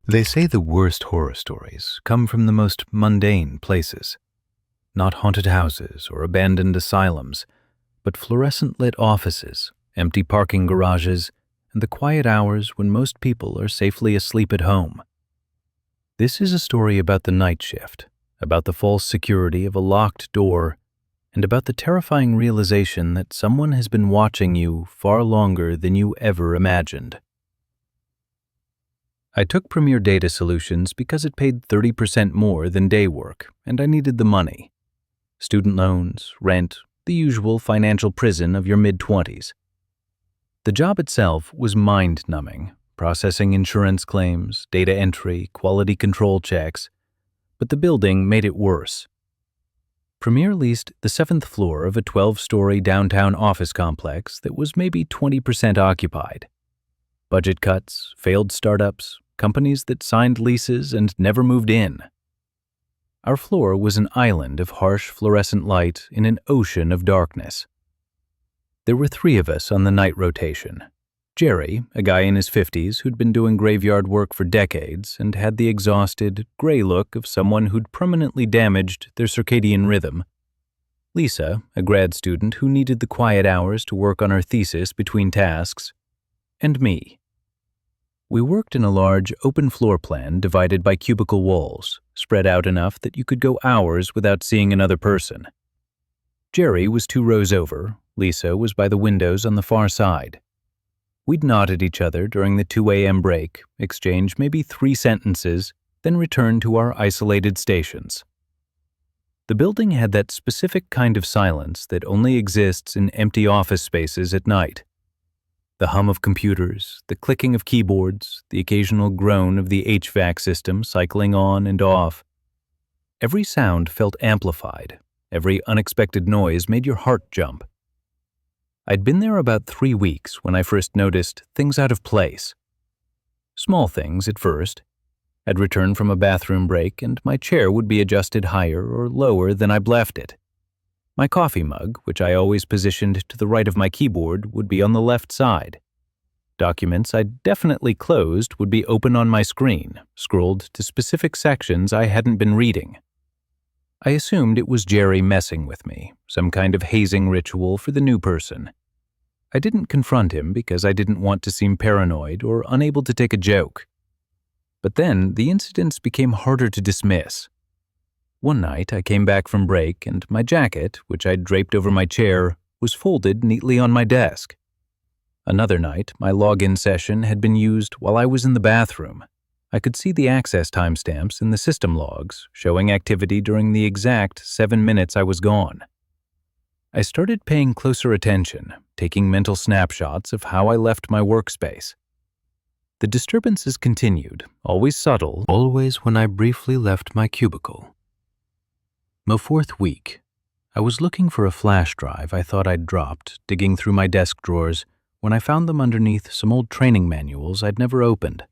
They say the worst horror stories come from the most mundane places. Not haunted houses or abandoned asylums, but fluorescent-lit offices, empty parking garages, and the quiet hours when most people are safely asleep at home. This is a story about the night shift, about the false security of a locked door, and about the terrifying realization that someone has been watching you far longer than you ever imagined. I took Premier Data Solutions because it paid 30% more than day work, and I needed the money. Student loans, rent, the usual financial prison of your mid-20s. The job itself was mind-numbing, processing insurance claims, data entry, quality control checks, but the building made it worse. Premier leased the 7th floor of a 12-story downtown office complex that was maybe 20% occupied. Budget cuts, failed startups, companies that signed leases and never moved in. Our floor was an island of harsh fluorescent light in an ocean of darkness. There were 3 of us on the night rotation. Jerry, a guy in his 50s who'd been doing graveyard work for decades and had the exhausted, gray look of someone who'd permanently damaged their circadian rhythm. Lisa, a grad student who needed the quiet hours to work on her thesis between tasks. And me. We worked in a large, open floor plan divided by cubicle walls, spread out enough that you could go hours without seeing another person. Jerry was 2 rows over, Lisa was by the windows on the far side. We'd nod at each other during the 2 a.m. break, exchange maybe 3 sentences, then return to our isolated stations. The building had that specific kind of silence that only exists in empty office spaces at night. The hum of computers, the clicking of keyboards, the occasional groan of the HVAC system cycling on and off. Every sound felt amplified. Every unexpected noise made your heart jump. I'd been there about 3 weeks when I first noticed things out of place. Small things at first. I'd return from a bathroom break and my chair would be adjusted higher or lower than I'd left it. My coffee mug, which I always positioned to the right of my keyboard, would be on the left side. Documents I'd definitely closed would be open on my screen, scrolled to specific sections I hadn't been reading. I assumed it was Jerry messing with me, some kind of hazing ritual for the new person. I didn't confront him because I didn't want to seem paranoid or unable to take a joke. But then the incidents became harder to dismiss. One night I came back from break and my jacket, which I'd draped over my chair, was folded neatly on my desk. Another night, my login session had been used while I was in the bathroom. I could see the access timestamps in the system logs, showing activity during the exact 7 minutes I was gone. I started paying closer attention, taking mental snapshots of how I left my workspace. The disturbances continued, always subtle, always when I briefly left my cubicle. The 4th week, I was looking for a flash drive I thought I'd dropped, digging through my desk drawers, when I found them underneath some old training manuals I'd never opened.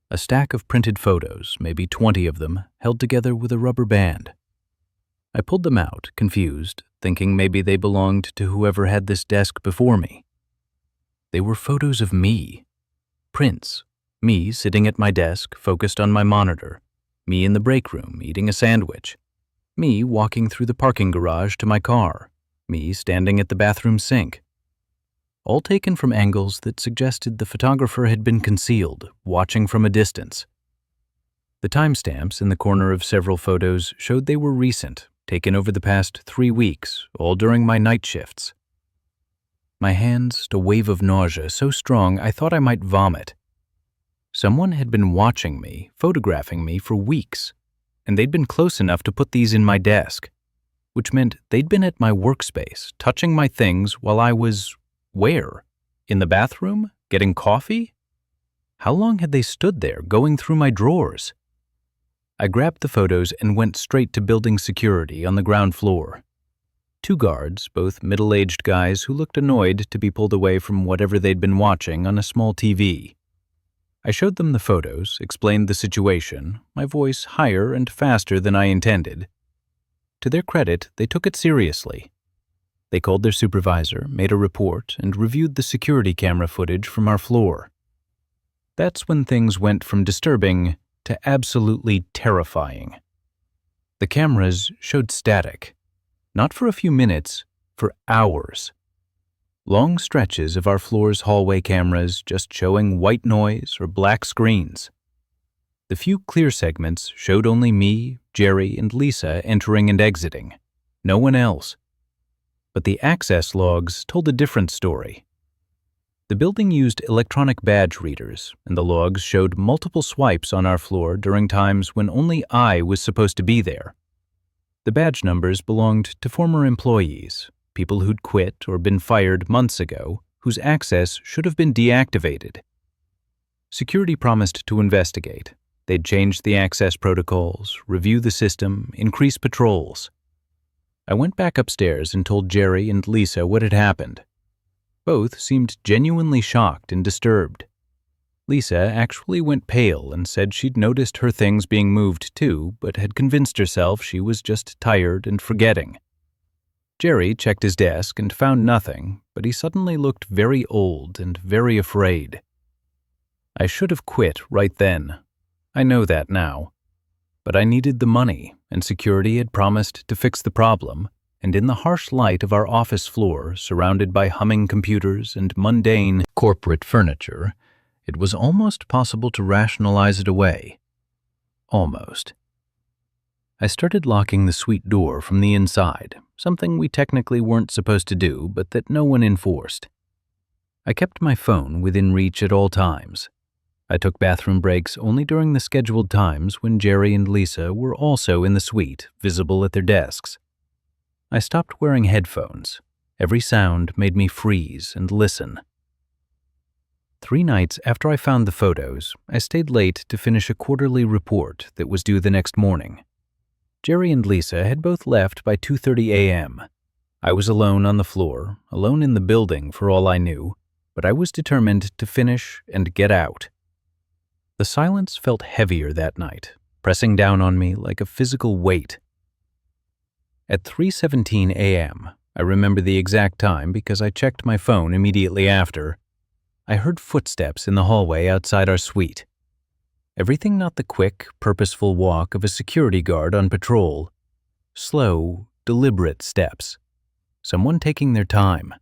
A stack of printed photos, maybe 20 of them, held together with a rubber band. I pulled them out, confused, thinking maybe they belonged to whoever had this desk before me. They were photos of me. Prints. Me sitting at my desk, focused on my monitor. Me in the break room, eating a sandwich. Me walking through the parking garage to my car. Me standing at the bathroom sink. All taken from angles that suggested the photographer had been concealed, watching from a distance. The timestamps in the corner of several photos showed they were recent, taken over the past 3 weeks, all during my night shifts. My hands, a wave of nausea so strong I thought I might vomit. Someone had been watching me, photographing me for weeks, and they'd been close enough to put these in my desk, which meant they'd been at my workspace, touching my things while I was... Where? In the bathroom? Getting coffee? How long had they stood there, going through my drawers? I grabbed the photos and went straight to building security on the ground floor. 2 guards, both middle-aged guys who looked annoyed to be pulled away from whatever they'd been watching on a small TV. I showed them the photos, explained the situation, my voice higher and faster than I intended. To their credit, they took it seriously. They called their supervisor, made a report, and reviewed the security camera footage from our floor. That's when things went from disturbing to absolutely terrifying. The cameras showed static, not for a few minutes, for hours. Long stretches of our floor's hallway cameras just showing white noise or black screens. The few clear segments showed only me, Jerry, and Lisa entering and exiting. No one else. But the access logs told a different story. The building used electronic badge readers, and the logs showed multiple swipes on our floor during times when only I was supposed to be there. The badge numbers belonged to former employees, people who'd quit or been fired months ago, whose access should have been deactivated. Security promised to investigate. They'd change the access protocols, review the system, increase patrols. I went back upstairs and told Jerry and Lisa what had happened. Both seemed genuinely shocked and disturbed. Lisa actually went pale and said she'd noticed her things being moved too, but had convinced herself she was just tired and forgetting. Jerry checked his desk and found nothing, but he suddenly looked very old and very afraid. I should have quit right then. I know that now. But I needed the money, and security had promised to fix the problem, and in the harsh light of our office floor, surrounded by humming computers and mundane corporate furniture, it was almost possible to rationalize it away. Almost. I started locking the suite door from the inside, something we technically weren't supposed to do, but that no one enforced. I kept my phone within reach at all times. I took bathroom breaks only during the scheduled times when Jerry and Lisa were also in the suite, visible at their desks. I stopped wearing headphones. Every sound made me freeze and listen. 3 nights after I found the photos, I stayed late to finish a quarterly report that was due the next morning. Jerry and Lisa had both left by 2:30 a.m. I was alone on the floor, alone in the building for all I knew, but I was determined to finish and get out. The silence felt heavier that night, pressing down on me like a physical weight. At 3:17 a.m., I remember the exact time because I checked my phone immediately after, I heard footsteps in the hallway outside our suite. Everything not the quick, purposeful walk of a security guard on patrol. Slow, deliberate steps. Someone taking their time.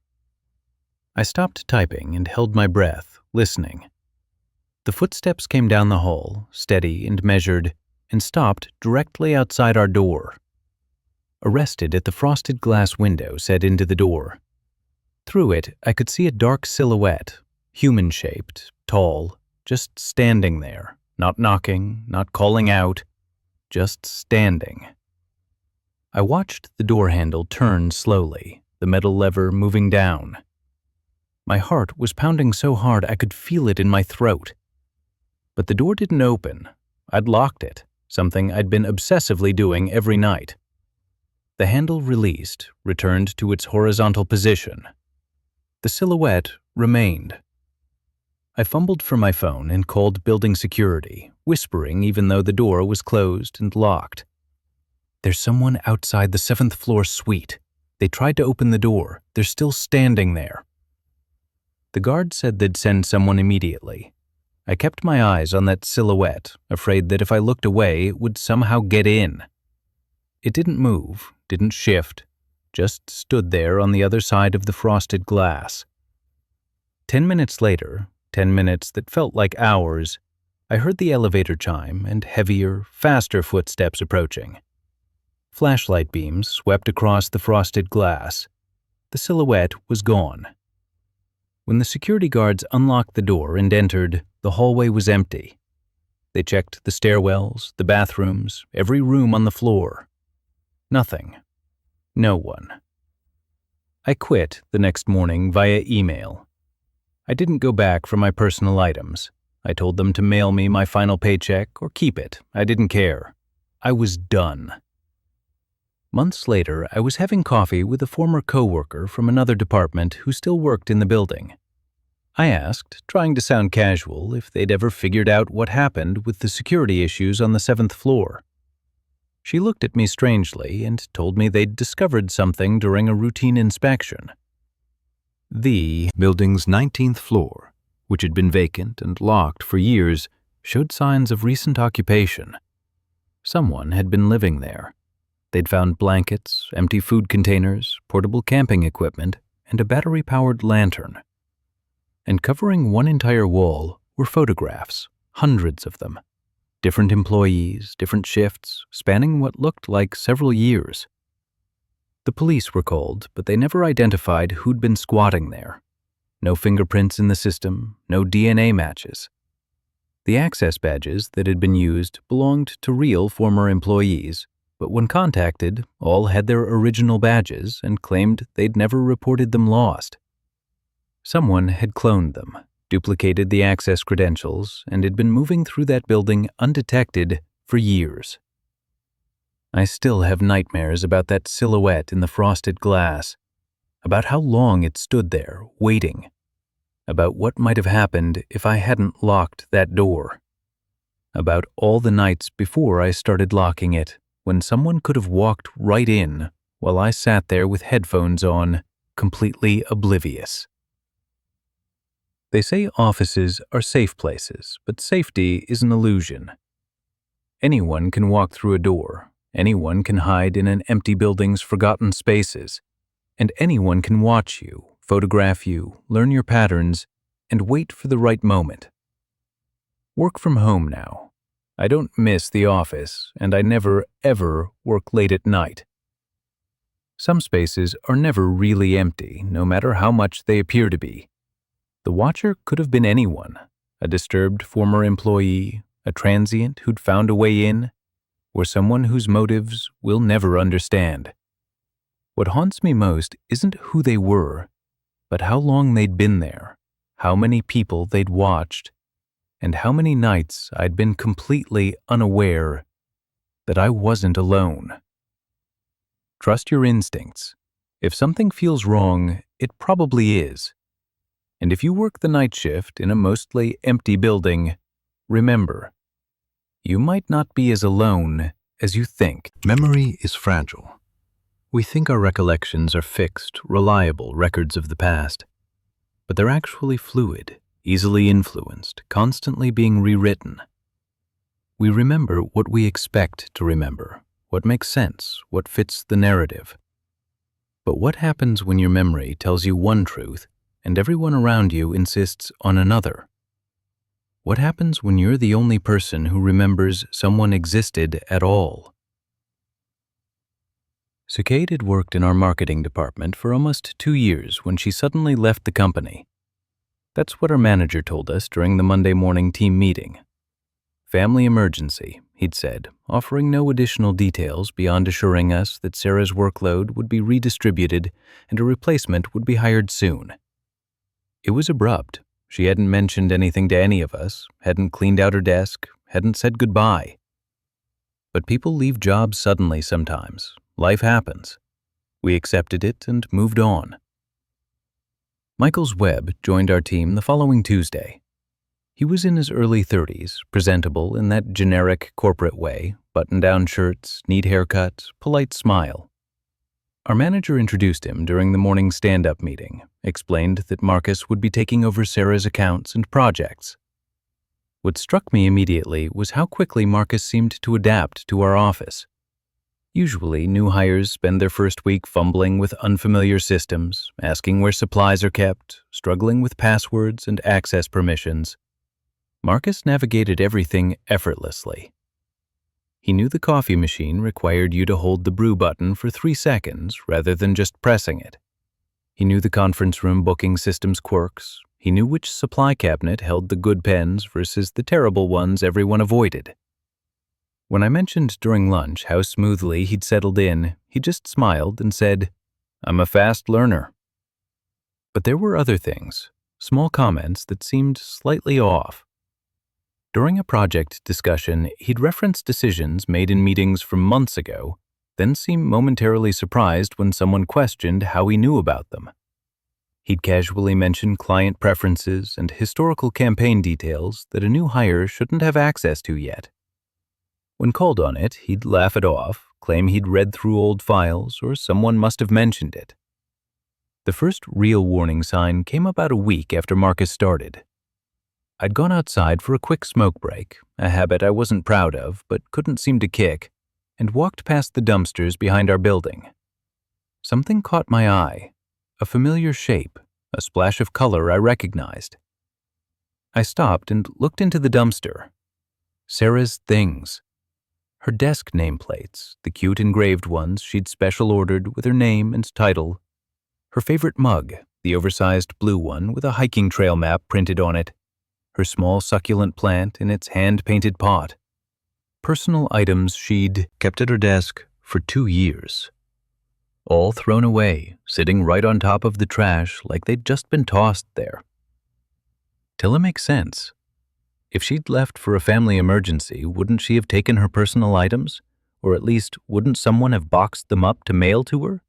I stopped typing and held my breath, listening. The footsteps came down the hall, steady and measured, and stopped directly outside our door. Arrested at the frosted glass window set into the door. Through it, I could see a dark silhouette, human-shaped, tall, just standing there, not knocking, not calling out, just standing. I watched the door handle turn slowly, the metal lever moving down. My heart was pounding so hard I could feel it in my throat. But the door didn't open. I'd locked it, something I'd been obsessively doing every night. The handle released, returned to its horizontal position. The silhouette remained. I fumbled for my phone and called building security, whispering even though the door was closed and locked. "There's someone outside the 7th floor suite. They tried to open the door. They're still standing there." The guard said they'd send someone immediately. I kept my eyes on that silhouette, afraid that if I looked away, it would somehow get in. It didn't move, didn't shift, just stood there on the other side of the frosted glass. 10 minutes later, 10 minutes that felt like hours, I heard the elevator chime and heavier, faster footsteps approaching. Flashlight beams swept across the frosted glass. The silhouette was gone. When the security guards unlocked the door and entered, the hallway was empty. They checked the stairwells, the bathrooms, every room on the floor. Nothing. No one. I quit the next morning via email. I didn't go back for my personal items. I told them to mail me my final paycheck or keep it. I didn't care. I was done. Months later, I was having coffee with a former coworker from another department who still worked in the building. I asked, trying to sound casual, if they'd ever figured out what happened with the security issues on the 7th floor. She looked at me strangely and told me they'd discovered something during a routine inspection. The building's 19th floor, which had been vacant and locked for years, showed signs of recent occupation. Someone had been living there. They'd found blankets, empty food containers, portable camping equipment, and a battery-powered lantern. And covering one entire wall were photographs, hundreds of them. Different employees, different shifts, spanning what looked like several years. The police were called, but they never identified who'd been squatting there. No fingerprints in the system, no DNA matches. The access badges that had been used belonged to real former employees, but when contacted, all had their original badges and claimed they'd never reported them lost. Someone had cloned them, duplicated the access credentials, and had been moving through that building undetected for years. I still have nightmares about that silhouette in the frosted glass, about how long it stood there, waiting, about what might have happened if I hadn't locked that door, about all the nights before I started locking it, when someone could have walked right in while I sat there with headphones on, completely oblivious. They say offices are safe places, but safety is an illusion. Anyone can walk through a door, anyone can hide in an empty building's forgotten spaces, and anyone can watch you, photograph you, learn your patterns, and wait for the right moment. Work from home now. I don't miss the office, and I never, ever work late at night. Some spaces are never really empty, no matter how much they appear to be. The watcher could have been anyone, a disturbed former employee, a transient who'd found a way in, or someone whose motives we'll never understand. What haunts me most isn't who they were, but how long they'd been there, how many people they'd watched, and how many nights I'd been completely unaware that I wasn't alone. Trust your instincts. If something feels wrong, it probably is. And if you work the night shift in a mostly empty building, remember, you might not be as alone as you think. Memory is fragile. We think our recollections are fixed, reliable records of the past, but they're actually fluid, easily influenced, constantly being rewritten. We remember what we expect to remember, what makes sense, what fits the narrative. But what happens when your memory tells you one truth and everyone around you insists on another? What happens when you're the only person who remembers someone existed at all? Sucade had worked in our marketing department for almost 2 years when she suddenly left the company. That's what our manager told us during the Monday morning team meeting. Family emergency, he'd said, offering no additional details beyond assuring us that Sarah's workload would be redistributed and a replacement would be hired soon. It was abrupt. She hadn't mentioned anything to any of us, hadn't cleaned out her desk, hadn't said goodbye. But people leave jobs suddenly sometimes. Life happens. We accepted it and moved on. Michaels Webb joined our team the following Tuesday. He was in his early 30s, presentable in that generic corporate way, button-down shirts, neat haircut, polite smile. Our manager introduced him during the morning stand-up meeting, explained that Marcus would be taking over Sarah's accounts and projects. What struck me immediately was how quickly Marcus seemed to adapt to our office. Usually, new hires spend their first week fumbling with unfamiliar systems, asking where supplies are kept, struggling with passwords and access permissions. Marcus navigated everything effortlessly. He knew the coffee machine required you to hold the brew button for 3 seconds rather than just pressing it. He knew the conference room booking system's quirks. He knew which supply cabinet held the good pens versus the terrible ones everyone avoided. When I mentioned during lunch how smoothly he'd settled in, he just smiled and said, "I'm a fast learner." But there were other things, small comments that seemed slightly off. During a project discussion, he'd reference decisions made in meetings from months ago, then seem momentarily surprised when someone questioned how he knew about them. He'd casually mention client preferences and historical campaign details that a new hire shouldn't have access to yet. When called on it, he'd laugh it off, claim he'd read through old files or someone must have mentioned it. The first real warning sign came about a week after Marcus started. I'd gone outside for a quick smoke break, a habit I wasn't proud of but couldn't seem to kick, and walked past the dumpsters behind our building. Something caught my eye, a familiar shape, a splash of color I recognized. I stopped and looked into the dumpster. Sarah's things. Her desk nameplates, the cute engraved ones she'd special ordered with her name and title. Her favorite mug, the oversized blue one with a hiking trail map printed on it. Her small succulent plant in its hand-painted pot. Personal items she'd kept at her desk for 2 years. All thrown away, sitting right on top of the trash like they'd just been tossed there. Till it makes sense. If she'd left for a family emergency, wouldn't she have taken her personal items? Or at least, wouldn't someone have boxed them up to mail to her?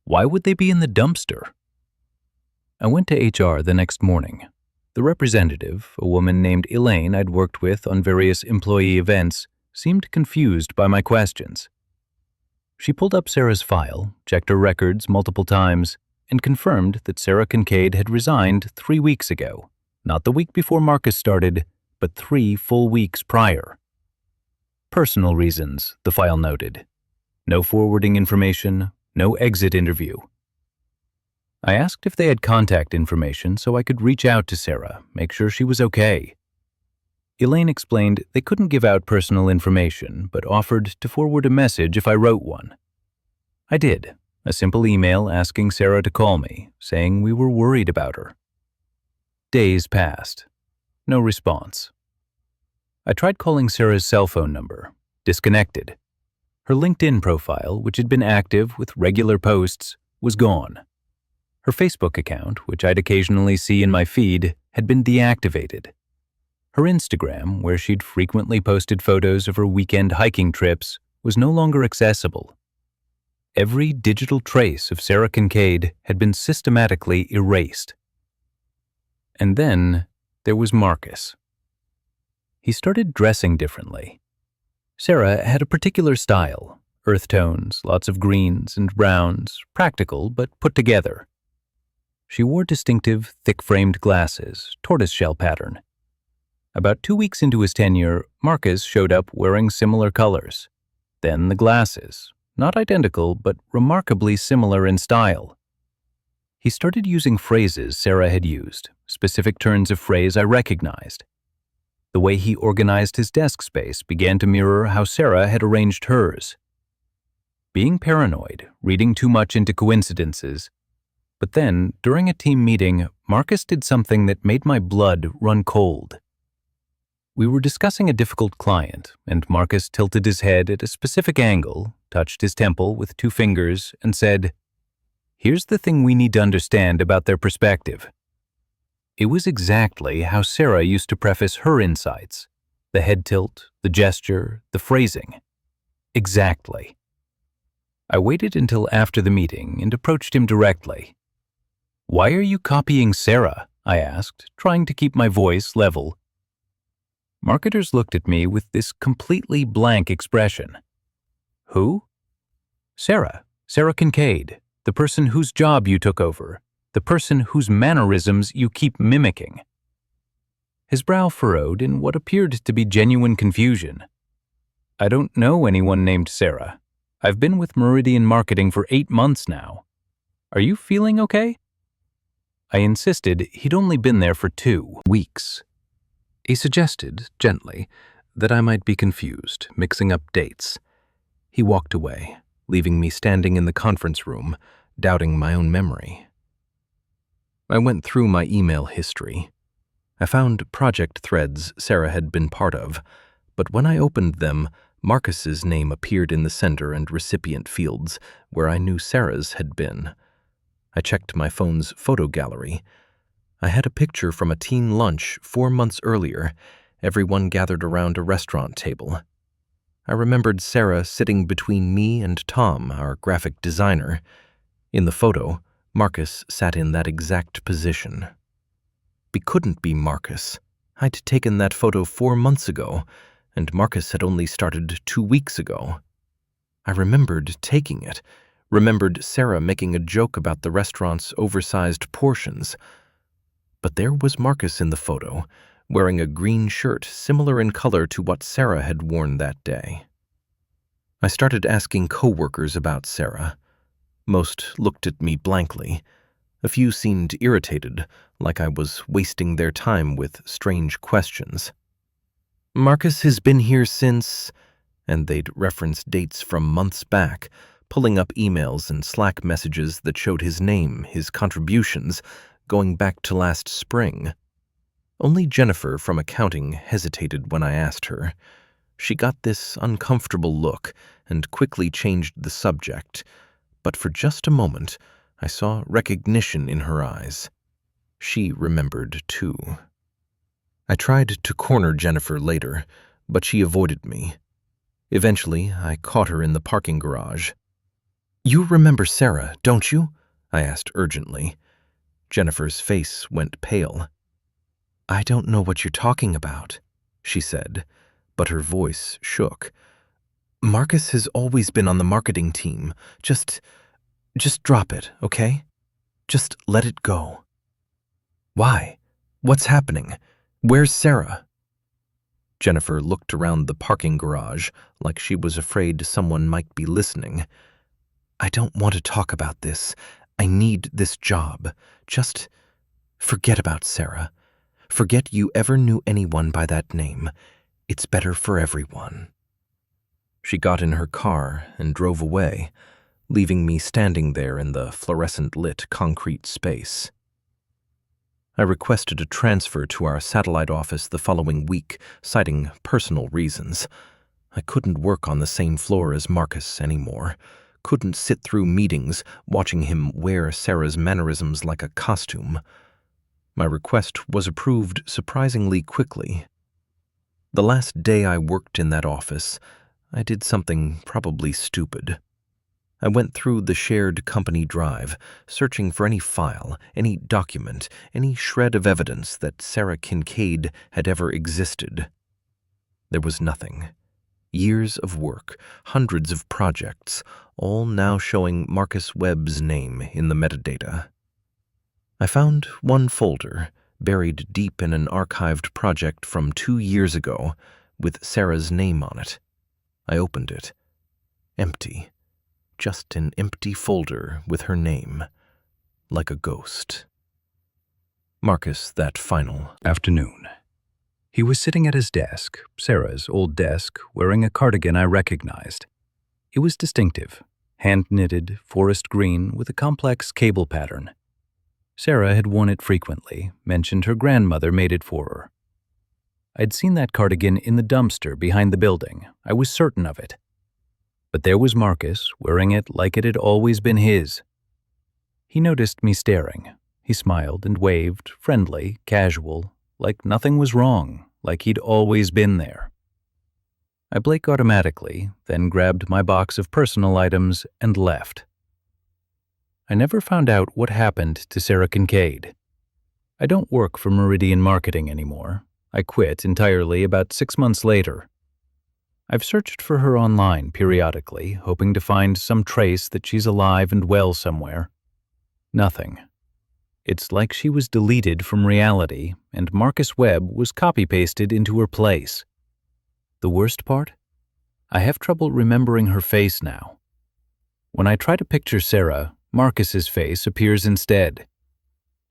Why would they be in the dumpster? I went to HR the next morning. The representative, a woman named Elaine I'd worked with on various employee events, seemed confused by my questions. She pulled up Sarah's file, checked her records multiple times, and confirmed that Sarah Kincaid had resigned 3 weeks ago, not the week before Marcus started, but 3 full weeks prior. Personal reasons, the file noted. No forwarding information, no exit interview. I asked if they had contact information so I could reach out to Sarah, make sure she was okay. Elaine explained they couldn't give out personal information, but offered to forward a message if I wrote one. I did, a simple email asking Sarah to call me, saying we were worried about her. Days passed. No response. I tried calling Sarah's cell phone number. Disconnected. Her LinkedIn profile, which had been active with regular posts, was gone. Her Facebook account, which I'd occasionally see in my feed, had been deactivated. Her Instagram, where she'd frequently posted photos of her weekend hiking trips, was no longer accessible. Every digital trace of Sarah Kincaid had been systematically erased. And then there was Marcus. He started dressing differently. Sarah had a particular style, earth tones, lots of greens and browns, practical but put together. She wore distinctive, thick-framed glasses, tortoiseshell pattern. About 2 weeks into his tenure, Marcus showed up wearing similar colors. Then the glasses, not identical but remarkably similar in style. He started using phrases Sarah had used, specific turns of phrase I recognized. The way he organized his desk space began to mirror how Sarah had arranged hers. Being paranoid, reading too much into coincidences. But then, during a team meeting, Marcus did something that made my blood run cold. We were discussing a difficult client, and Marcus tilted his head at a specific angle, touched his temple with 2 fingers, and said, "Here's the thing we need to understand about their perspective." It was exactly how Sarah used to preface her insights. The head tilt, the gesture, the phrasing. Exactly. I waited until after the meeting and approached him directly. "Why are you copying Sarah?" I asked, trying to keep my voice level. Marketers looked at me with this completely blank expression. "Who?" "Sarah Kincaid, the person whose job you took over, the person whose mannerisms you keep mimicking." His brow furrowed in what appeared to be genuine confusion. "I don't know anyone named Sarah. I've been with Meridian Marketing for 8 months now. Are you feeling okay?" I insisted he'd only been there for 2 weeks. He suggested, gently, that I might be confused, mixing up dates. He walked away, leaving me standing in the conference room, doubting my own memory. I went through my email history. I found project threads Sarah had been part of, but when I opened them, Marcus's name appeared in the sender and recipient fields, where I knew Sarah's had been. I checked my phone's photo gallery. I had a picture from a teen lunch 4 months earlier, everyone gathered around a restaurant table. I remembered Sarah sitting between me and Tom, our graphic designer. In the photo, Marcus sat in that exact position. It couldn't be Marcus. I'd taken that photo 4 months ago, and Marcus had only started 2 weeks ago. I remembered taking it, remembered Sarah making a joke about the restaurant's oversized portions. But there was Marcus in the photo, wearing a green shirt similar in color to what Sarah had worn that day. I started asking coworkers about Sarah. Most looked at me blankly. A few seemed irritated, like I was wasting their time with strange questions. "Marcus has been here since," and they'd reference dates from months back, pulling up emails and Slack messages that showed his name, his contributions, going back to last spring. Only Jennifer from accounting hesitated when I asked her. She got this uncomfortable look and quickly changed the subject, but for just a moment I saw recognition in her eyes. She remembered too. I tried to corner Jennifer later, but she avoided me. Eventually, I caught her in the parking garage. "You remember Sarah, don't you?" I asked urgently. Jennifer's face went pale. "I don't know what you're talking about," she said, but her voice shook. "Marcus has always been on the marketing team. Just drop it, okay? Just let it go." "Why? What's happening? Where's Sarah?" Jennifer looked around the parking garage like she was afraid someone might be listening. "I don't want to talk about this. I need this job. Just forget about Sarah. Forget you ever knew anyone by that name. It's better for everyone." She got in her car and drove away, leaving me standing there in the fluorescent-lit concrete space. I requested a transfer to our satellite office the following week, citing personal reasons. I couldn't work on the same floor as Marcus anymore. Couldn't sit through meetings watching him wear Sarah's mannerisms like a costume. My request was approved surprisingly quickly. The last day I worked in that office, I did something probably stupid. I went through the shared company drive, searching for any file, any document, any shred of evidence that Sarah Kincaid had ever existed. There was nothing. Years of work, hundreds of projects, all now showing Marcus Webb's name in the metadata. I found one folder, buried deep in an archived project from 2 years ago, with Sarah's name on it. I opened it. Empty. Just an empty folder with her name, like a ghost. Marcus, that final Afternoon. He was sitting at his desk, Sarah's old desk, wearing a cardigan I recognized. It was distinctive, hand-knitted, forest green with a complex cable pattern. Sarah had worn it frequently, mentioned her grandmother made it for her. I'd seen that cardigan in the dumpster behind the building. I was certain of it. But there was Marcus, wearing it like it had always been his. He noticed me staring. He smiled and waved, friendly, casual, like nothing was wrong, like he'd always been there. I blinked automatically, then grabbed my box of personal items and left. I never found out what happened to Sarah Kincaid. I don't work for Meridian Marketing anymore. I quit entirely about 6 months later. I've searched for her online periodically, hoping to find some trace that she's alive and well somewhere. Nothing. It's like she was deleted from reality, and Marcus Webb was copy-pasted into her place. The worst part? I have trouble remembering her face now. When I try to picture Sarah, Marcus's face appears instead.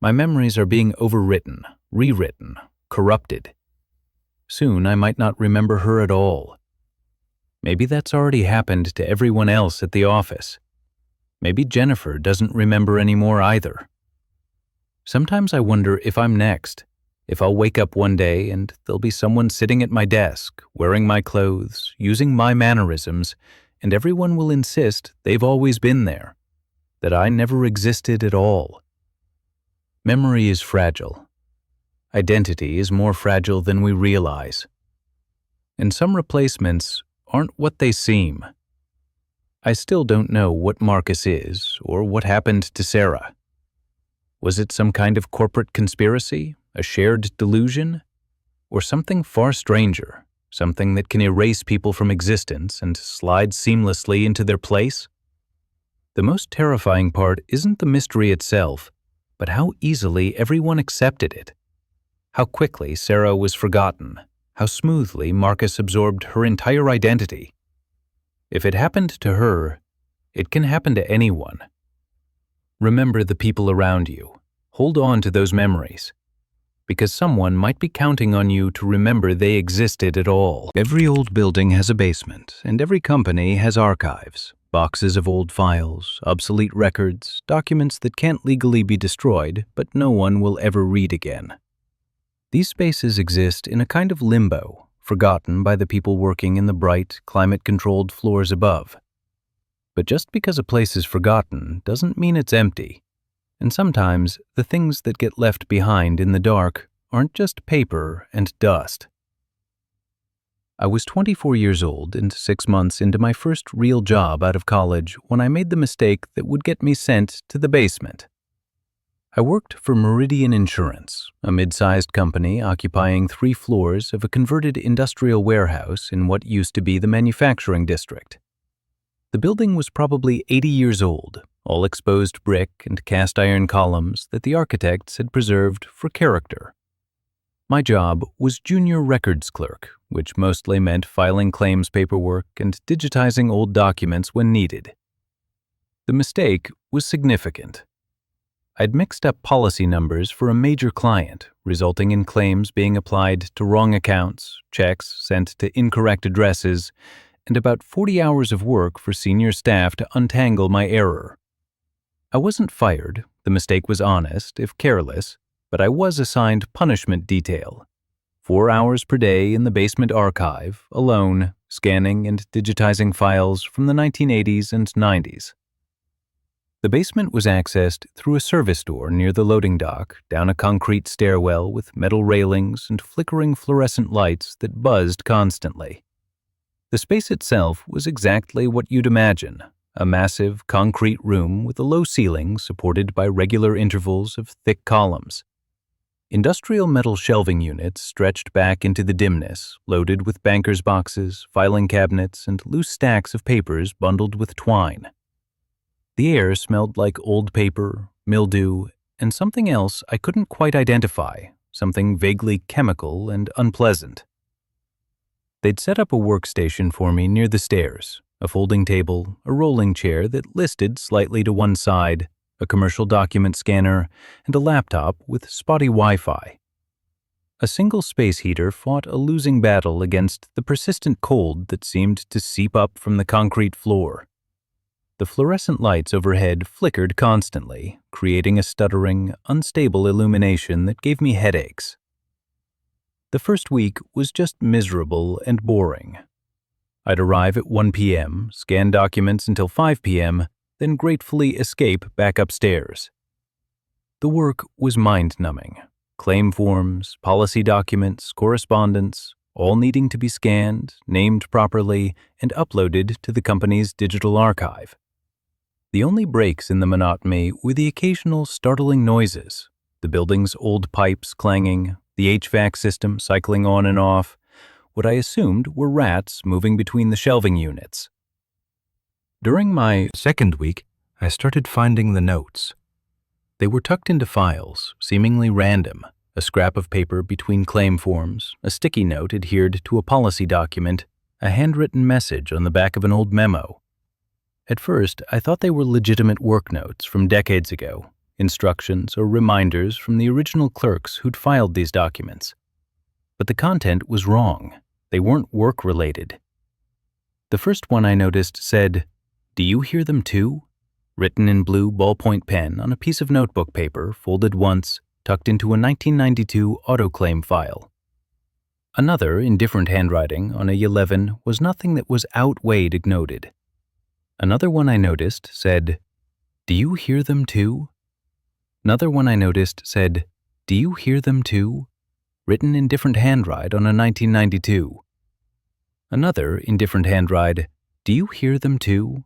My memories are being overwritten, rewritten, corrupted. Soon I might not remember her at all. Maybe that's already happened to everyone else at the office. Maybe Jennifer doesn't remember anymore either. Sometimes I wonder if I'm next, if I'll wake up one day and there'll be someone sitting at my desk, wearing my clothes, using my mannerisms, and everyone will insist they've always been there, that I never existed at all. Memory is fragile. Identity is more fragile than we realize. And some replacements aren't what they seem. I still don't know what Marcus is or what happened to Sarah. Was it some kind of corporate conspiracy, a shared delusion, or something far stranger, something that can erase people from existence and slide seamlessly into their place? The most terrifying part isn't the mystery itself, but how easily everyone accepted it. How quickly Sarah was forgotten. How smoothly Marcus absorbed her entire identity. If it happened to her, it can happen to anyone. Remember the people around you. Hold on to those memories, because someone might be counting on you to remember they existed at all. Every old building has a basement, and every company has archives. Boxes of old files, obsolete records, documents that can't legally be destroyed, but no one will ever read again. These spaces exist in a kind of limbo, forgotten by the people working in the bright, climate-controlled floors above. But just because a place is forgotten doesn't mean it's empty. And sometimes the things that get left behind in the dark aren't just paper and dust. I was 24 years old and 6 months into my first real job out of college when I made the mistake that would get me sent to the basement. I worked for Meridian Insurance, a mid-sized company occupying 3 floors of a converted industrial warehouse in what used to be the manufacturing district. The building was probably 80 years old, all exposed brick and cast iron columns that the architects had preserved for character. My job was junior records clerk, which mostly meant filing claims paperwork and digitizing old documents when needed. The mistake was significant. I'd mixed up policy numbers for a major client, resulting in claims being applied to wrong accounts, checks sent to incorrect addresses, and about 40 hours of work for senior staff to untangle my error. I wasn't fired, the mistake was honest, if careless, but I was assigned punishment detail. 4 hours per day in the basement archive, alone, scanning and digitizing files from the 1980s and 90s. The basement was accessed through a service door near the loading dock, down a concrete stairwell with metal railings and flickering fluorescent lights that buzzed constantly. The space itself was exactly what you'd imagine, a massive concrete room with a low ceiling supported by regular intervals of thick columns. Industrial metal shelving units stretched back into the dimness, loaded with bankers' boxes, filing cabinets, and loose stacks of papers bundled with twine. The air smelled like old paper, mildew, and something else I couldn't quite identify, something vaguely chemical and unpleasant. They'd set up a workstation for me near the stairs, a folding table, a rolling chair that listed slightly to one side, a commercial document scanner, and a laptop with spotty Wi-Fi. A single space heater fought a losing battle against the persistent cold that seemed to seep up from the concrete floor. The fluorescent lights overhead flickered constantly, creating a stuttering, unstable illumination that gave me headaches. The first week was just miserable and boring. I'd arrive at 1 p.m., scan documents until 5 p.m., then gratefully escape back upstairs. The work was mind-numbing. Claim forms, policy documents, correspondence, all needing to be scanned, named properly, and uploaded to the company's digital archive. The only breaks in the monotony were the occasional startling noises, the building's old pipes clanging, the HVAC system cycling on and off, what I assumed were rats moving between the shelving units. During my second week, I started finding the notes. They were tucked into files, seemingly random, a scrap of paper between claim forms, a sticky note adhered to a policy document, a handwritten message on the back of an old memo. At first, I thought they were legitimate work notes from decades ago, instructions or reminders from the original clerks who'd filed these documents. But the content was wrong. They weren't work-related. The first one I noticed said, "Do you hear them too?" written in blue ballpoint pen on a piece of notebook paper folded once, tucked into a 1992 autoclaim file. Another, in different handwriting, on A11 was nothing that was outweighed ignored. Another one I noticed said, "Do you hear them too?" Another one I noticed said, "Do you hear them too?" written in different handwrite on a 1992. Another, in different handwrite, "Do you hear them too?"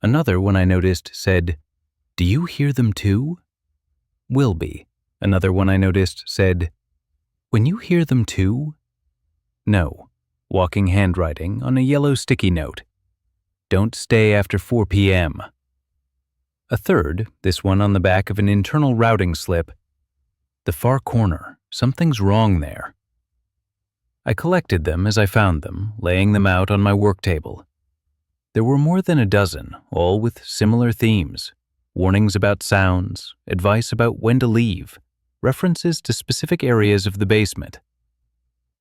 Another one I noticed said, "Do you hear them too?" Will be. Another one I noticed said, "When you hear them too?" No. Walking handwriting on a yellow sticky note. "Don't stay after 4 p.m. A third, this one on the back of an internal routing slip. "The far corner. Something's wrong there. I collected them as I found them, laying them out on my work table. There were more than a dozen, all with similar themes: warnings about sounds, advice about when to leave, references to specific areas of the basement.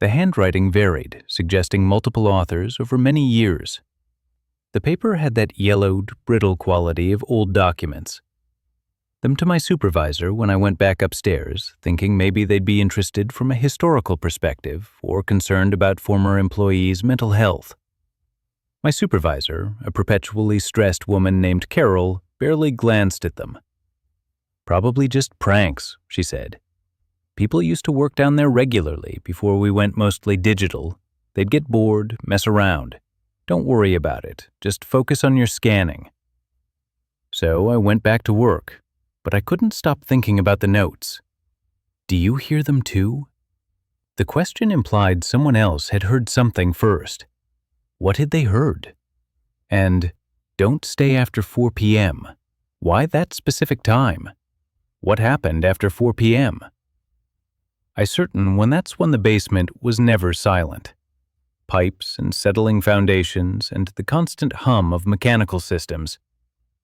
The handwriting varied, suggesting multiple authors over many years. The paper had that yellowed, brittle quality of old documents. Them to my supervisor when I went back upstairs, thinking maybe they'd be interested from a historical perspective or concerned about former employees' mental health. My supervisor, a perpetually stressed woman named Carol, barely glanced at them. "Probably just pranks," she said. "People used to work down there regularly before we went mostly digital. They'd get bored, mess around. Don't worry about it. Just focus on your scanning." So I went back to work, but I couldn't stop thinking about the notes. Do you hear them too? The question implied someone else had heard something first. What had they heard? And don't stay after 4 p.m. Why that specific time? What happened after 4 p.m.? I certain that's when the basement was never silent. Pipes and settling foundations and the constant hum of mechanical systems.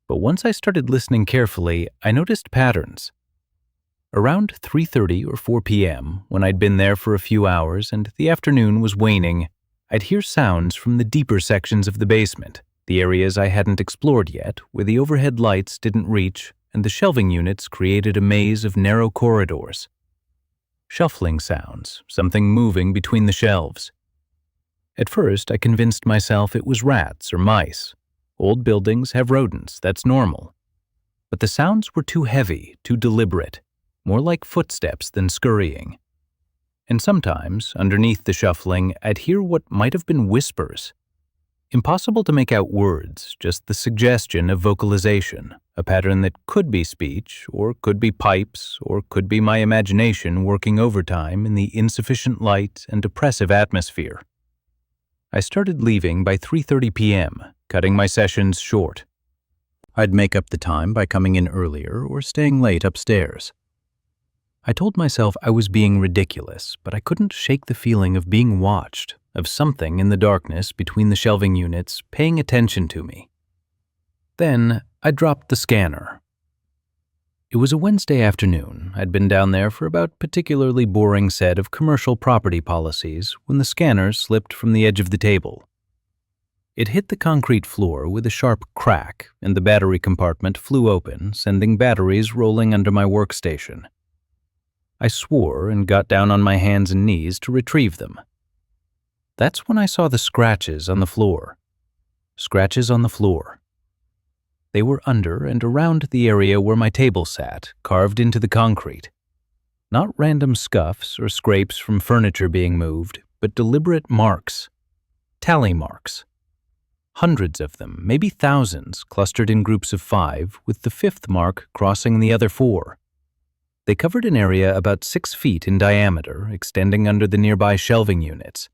But once I started listening carefully, I noticed patterns. Around 3:30 or 4 p.m., when I'd been there for a few hours and the afternoon was waning, I'd hear sounds from the deeper sections of the basement, the areas I hadn't explored yet, where the overhead lights didn't reach and the shelving units created a maze of narrow corridors. Shuffling sounds, something moving between the shelves. At first, I convinced myself it was rats or mice. Old buildings have rodents, that's normal. But the sounds were too heavy, too deliberate, more like footsteps than scurrying. And sometimes, underneath the shuffling, I'd hear what might have been whispers. Impossible to make out words, just the suggestion of vocalization, a pattern that could be speech, or could be pipes, or could be my imagination working overtime in the insufficient light and oppressive atmosphere. I started leaving by 3:30 p.m., cutting my sessions short. I'd make up the time by coming in earlier or staying late upstairs. I told myself I was being ridiculous, but I couldn't shake the feeling of being watched, of something in the darkness between the shelving units paying attention to me. Then I dropped the scanner. It was a Wednesday afternoon. I'd been down there for about a particularly boring set of commercial property policies when the scanner slipped from the edge of the table. It hit the concrete floor with a sharp crack, and the battery compartment flew open, sending batteries rolling under my workstation. I swore and got down on my hands and knees to retrieve them. That's when I saw the scratches on the floor. Scratches on the floor. They were under and around the area where my table sat, carved into the concrete. Not random scuffs or scrapes from furniture being moved, but deliberate marks. Tally marks. Hundreds of them, maybe thousands, clustered in groups of 5, with the 5th mark crossing the other 4. They covered an area about 6 feet in diameter, extending under the nearby shelving units.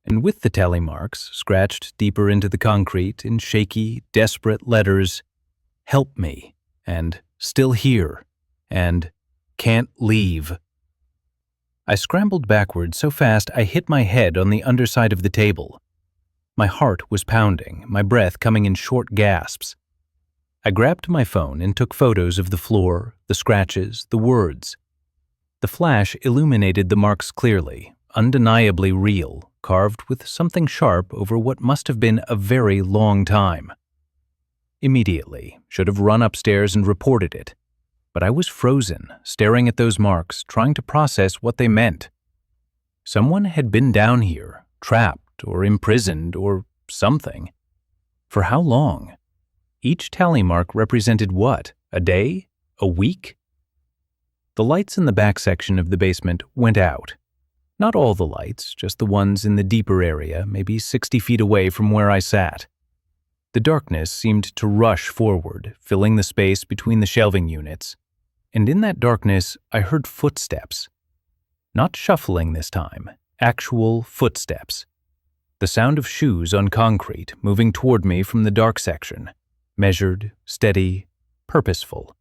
And with the tally marks, scratched deeper into the concrete in shaky, desperate letters, "Help me," and "Still here," and "Can't leave." I scrambled backward so fast I hit my head on the underside of the table. My heart was pounding, my breath coming in short gasps. I grabbed my phone and took photos of the floor, the scratches, the words. The flash illuminated the marks clearly, undeniably real, carved with something sharp over what must have been a very long time. Immediately, should have run upstairs and reported it. But I was frozen, staring at those marks, trying to process what they meant. Someone had been down here, trapped or imprisoned or something. For how long? Each tally mark represented what? A day? A week? The lights in the back section of the basement went out. Not all the lights, just the ones in the deeper area, maybe 60 feet away from where I sat. The darkness seemed to rush forward, filling the space between the shelving units. And in that darkness, I heard footsteps. Not shuffling this time, actual footsteps. The sound of shoes on concrete moving toward me from the dark section. Measured, steady, purposeful.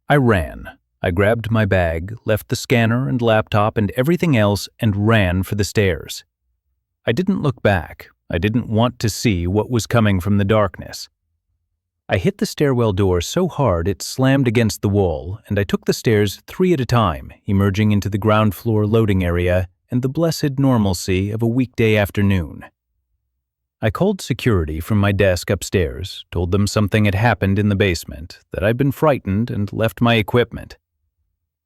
I ran. I grabbed my bag, left the scanner and laptop and everything else, and ran for the stairs. I didn't look back. I didn't want to see what was coming from the darkness. I hit the stairwell door so hard it slammed against the wall, and I took the stairs 3 at a time, emerging into the ground floor loading area and the blessed normalcy of a weekday afternoon. I called security from my desk upstairs, told them something had happened in the basement, that I'd been frightened and left my equipment.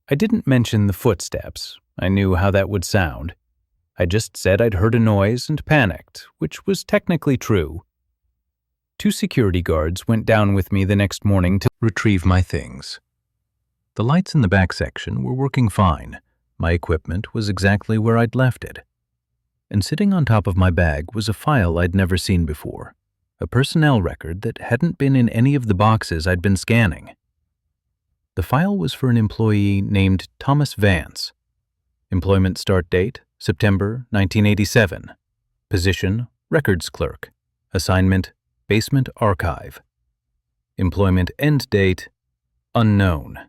I didn't mention the footsteps. I knew how that would sound. I just said I'd heard a noise and panicked, which was technically true. 2 security guards went down with me the next morning to retrieve my things. The lights in the back section were working fine. My equipment was exactly where I'd left it. And sitting on top of my bag was a file I'd never seen before, a personnel record that hadn't been in any of the boxes I'd been scanning. The file was for an employee named Thomas Vance. Employment start date, September 1987. Position, records clerk. Assignment, basement archive. Employment end date, unknown.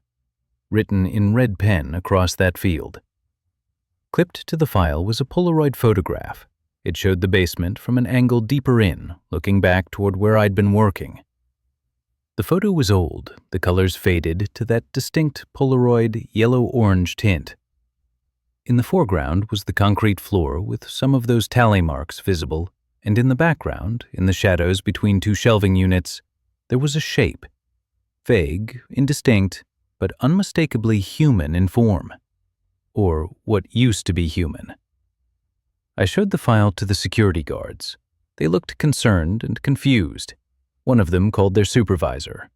Written in red pen across that field. Clipped to the file was a Polaroid photograph. It showed the basement from an angle deeper in, looking back toward where I'd been working. The photo was old, the colors faded to that distinct Polaroid yellow-orange tint. In the foreground was the concrete floor with some of those tally marks visible, and in the background, in the shadows between 2 shelving units, there was a shape. Vague, indistinct, but unmistakably human in form. Or what used to be human. I showed the file to the security guards. They looked concerned and confused. One of them called their supervisor.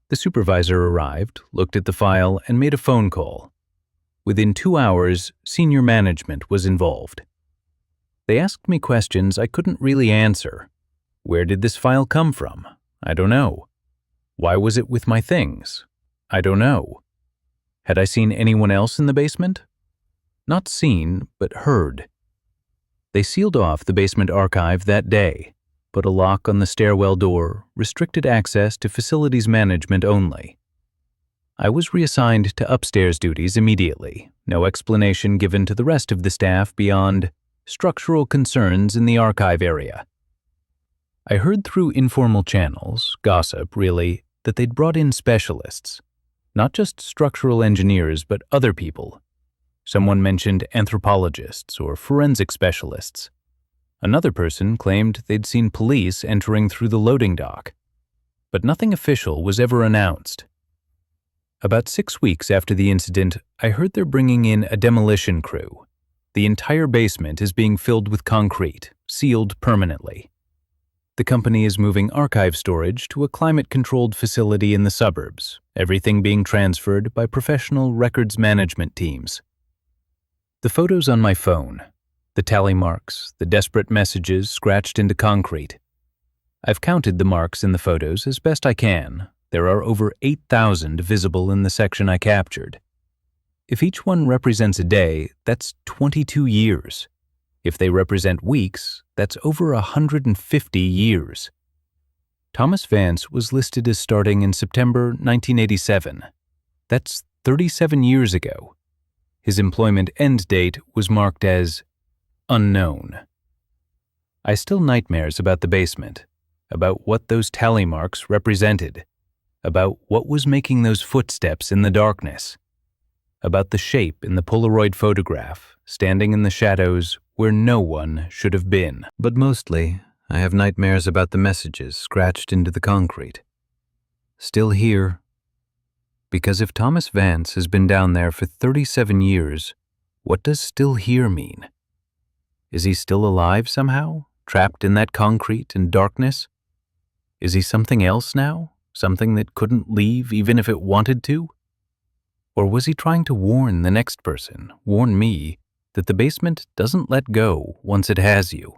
The supervisor arrived, looked at the file, and made a phone call. Within 2 hours, senior management was involved. They asked me questions I couldn't really answer. Where did this file come from? I don't know. Why was it with my things? I don't know. Had I seen anyone else in the basement? Not seen, but heard. They sealed off the basement archive that day, put a lock on the stairwell door, restricted access to facilities management only. I was reassigned to upstairs duties immediately, no explanation given to the rest of the staff beyond structural concerns in the archive area. I heard through informal channels, gossip really, that they'd brought in specialists, not just structural engineers, but other people. Someone mentioned anthropologists or forensic specialists. Another person claimed they'd seen police entering through the loading dock. But nothing official was ever announced. About 6 weeks after the incident, I heard they're bringing in a demolition crew. The entire basement is being filled with concrete, sealed permanently. The company is moving archive storage to a climate-controlled facility in the suburbs, everything being transferred by professional records management teams. The photos on my phone, the tally marks, the desperate messages scratched into concrete. I've counted the marks in the photos as best I can. There are over 8,000 visible in the section I captured. If each one represents a day, that's 22 years. If they represent weeks, that's over 150 years. Thomas Vance was listed as starting in September 1987. That's 37 years ago. His employment end date was marked as unknown. I still nightmares about the basement, about what those tally marks represented, about what was making those footsteps in the darkness, about the shape in the Polaroid photograph standing in the shadows where no one should have been. But mostly, I have nightmares about the messages scratched into the concrete. Still here. Because if Thomas Vance has been down there for 37 years, what does still here mean? Is he still alive somehow, trapped in that concrete and darkness? Is he something else now, something that couldn't leave even if it wanted to? Or was he trying to warn the next person, warn me, that the basement doesn't let go once it has you?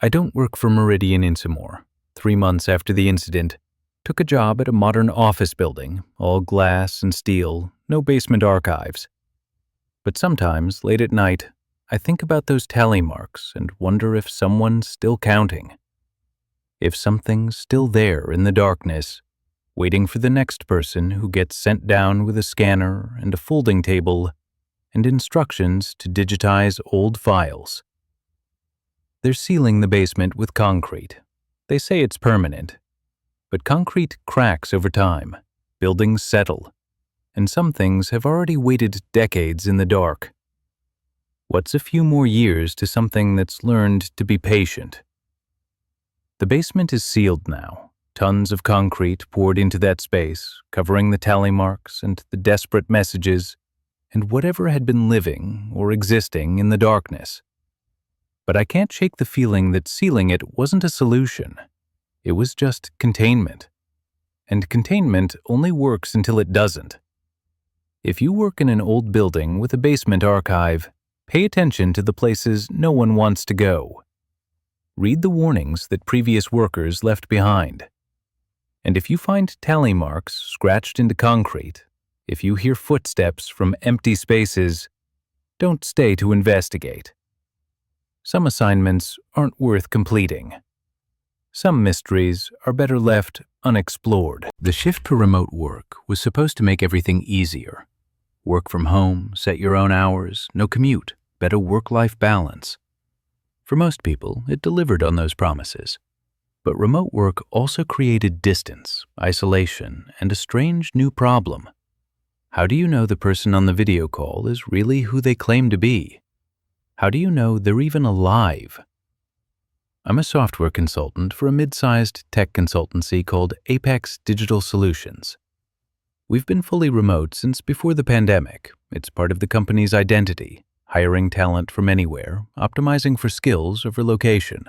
I don't work for Meridian Insimore. 3 months after the incident, took a job at a modern office building, all glass and steel, no basement archives. But sometimes, late at night, I think about those tally marks and wonder if someone's still counting. If something's still there in the darkness, waiting for the next person who gets sent down with a scanner and a folding table and instructions to digitize old files. They're sealing the basement with concrete. They say it's permanent, but concrete cracks over time, buildings settle, and some things have already waited decades in the dark. What's a few more years to something that's learned to be patient? The basement is sealed now, tons of concrete poured into that space, covering the tally marks and the desperate messages and whatever had been living or existing in the darkness. But I can't shake the feeling that sealing it wasn't a solution. It was just containment. And containment only works until it doesn't. If you work in an old building with a basement archive, pay attention to the places no one wants to go. Read the warnings that previous workers left behind. And if you find tally marks scratched into concrete, if you hear footsteps from empty spaces, don't stay to investigate. Some assignments aren't worth completing. Some mysteries are better left unexplored. The shift to remote work was supposed to make everything easier. Work from home, set your own hours, no commute, better work-life balance. For most people, it delivered on those promises. But remote work also created distance, isolation, and a strange new problem. How do you know the person on the video call is really who they claim to be? How do you know they're even alive? I'm a software consultant for a mid-sized tech consultancy called Apex Digital Solutions. We've been fully remote since before the pandemic. It's part of the company's identity, hiring talent from anywhere, optimizing for skills over location.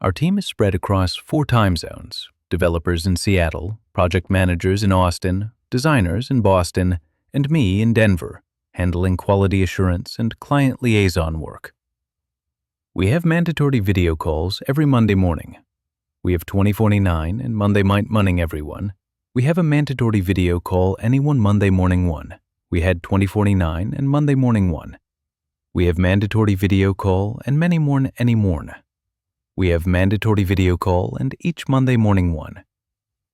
Our team is spread across 4 time zones: developers in Seattle, project managers in Austin, designers in Boston, and me in Denver, handling quality assurance and client liaison work. We have mandatory video calls every Monday morning. We have 2049 and Monday Might Money everyone. We have a mandatory video call anyone Monday morning 1. We had 2049 and Monday morning 1. We have mandatory video call and many more any morn. We have mandatory video call and each Monday morning 1.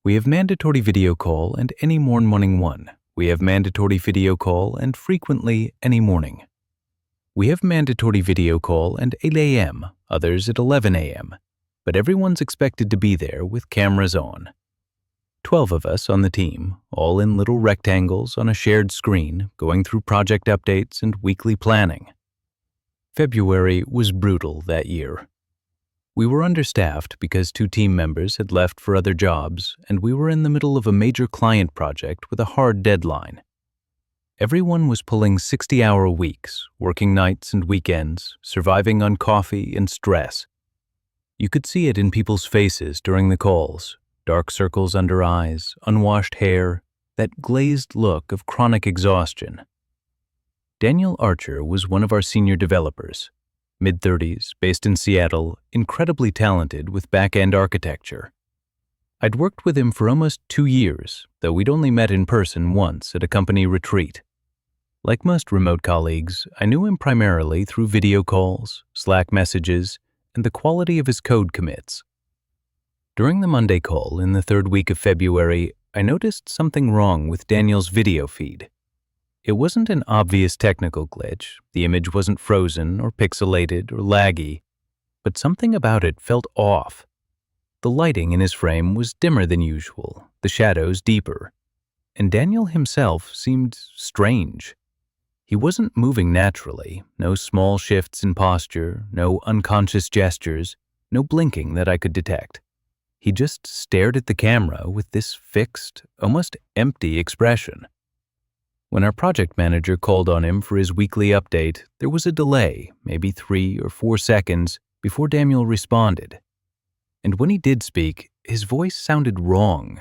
We have mandatory video call and any morning 1. We have mandatory video call and frequently any morning. We have mandatory video call and 8 a.m., others at 11 a.m., but everyone's expected to be there with cameras on. 12 of us on the team, all in little rectangles on a shared screen, going through project updates and weekly planning. February was brutal that year. We were understaffed because 2 team members had left for other jobs, and we were in the middle of a major client project with a hard deadline. Everyone was pulling 60-hour weeks, working nights and weekends, surviving on coffee and stress. You could see it in people's faces during the calls: dark circles under eyes, unwashed hair, that glazed look of chronic exhaustion. Daniel Archer was one of our senior developers. Mid-30s, based in Seattle, incredibly talented with back-end architecture. I'd worked with him for almost 2 years, though we'd only met in person once at a company retreat. Like most remote colleagues, I knew him primarily through video calls, Slack messages, and the quality of his code commits. During the Monday call in the 3rd week of February, I noticed something wrong with Daniel's video feed. It wasn't an obvious technical glitch, the image wasn't frozen or pixelated or laggy, but something about it felt off. The lighting in his frame was dimmer than usual, the shadows deeper, and Daniel himself seemed strange. He wasn't moving naturally, no small shifts in posture, no unconscious gestures, no blinking that I could detect. He just stared at the camera with this fixed, almost empty expression. When our project manager called on him for his weekly update, there was a delay, maybe 3 or 4 seconds, before Daniel responded. And when he did speak, his voice sounded wrong,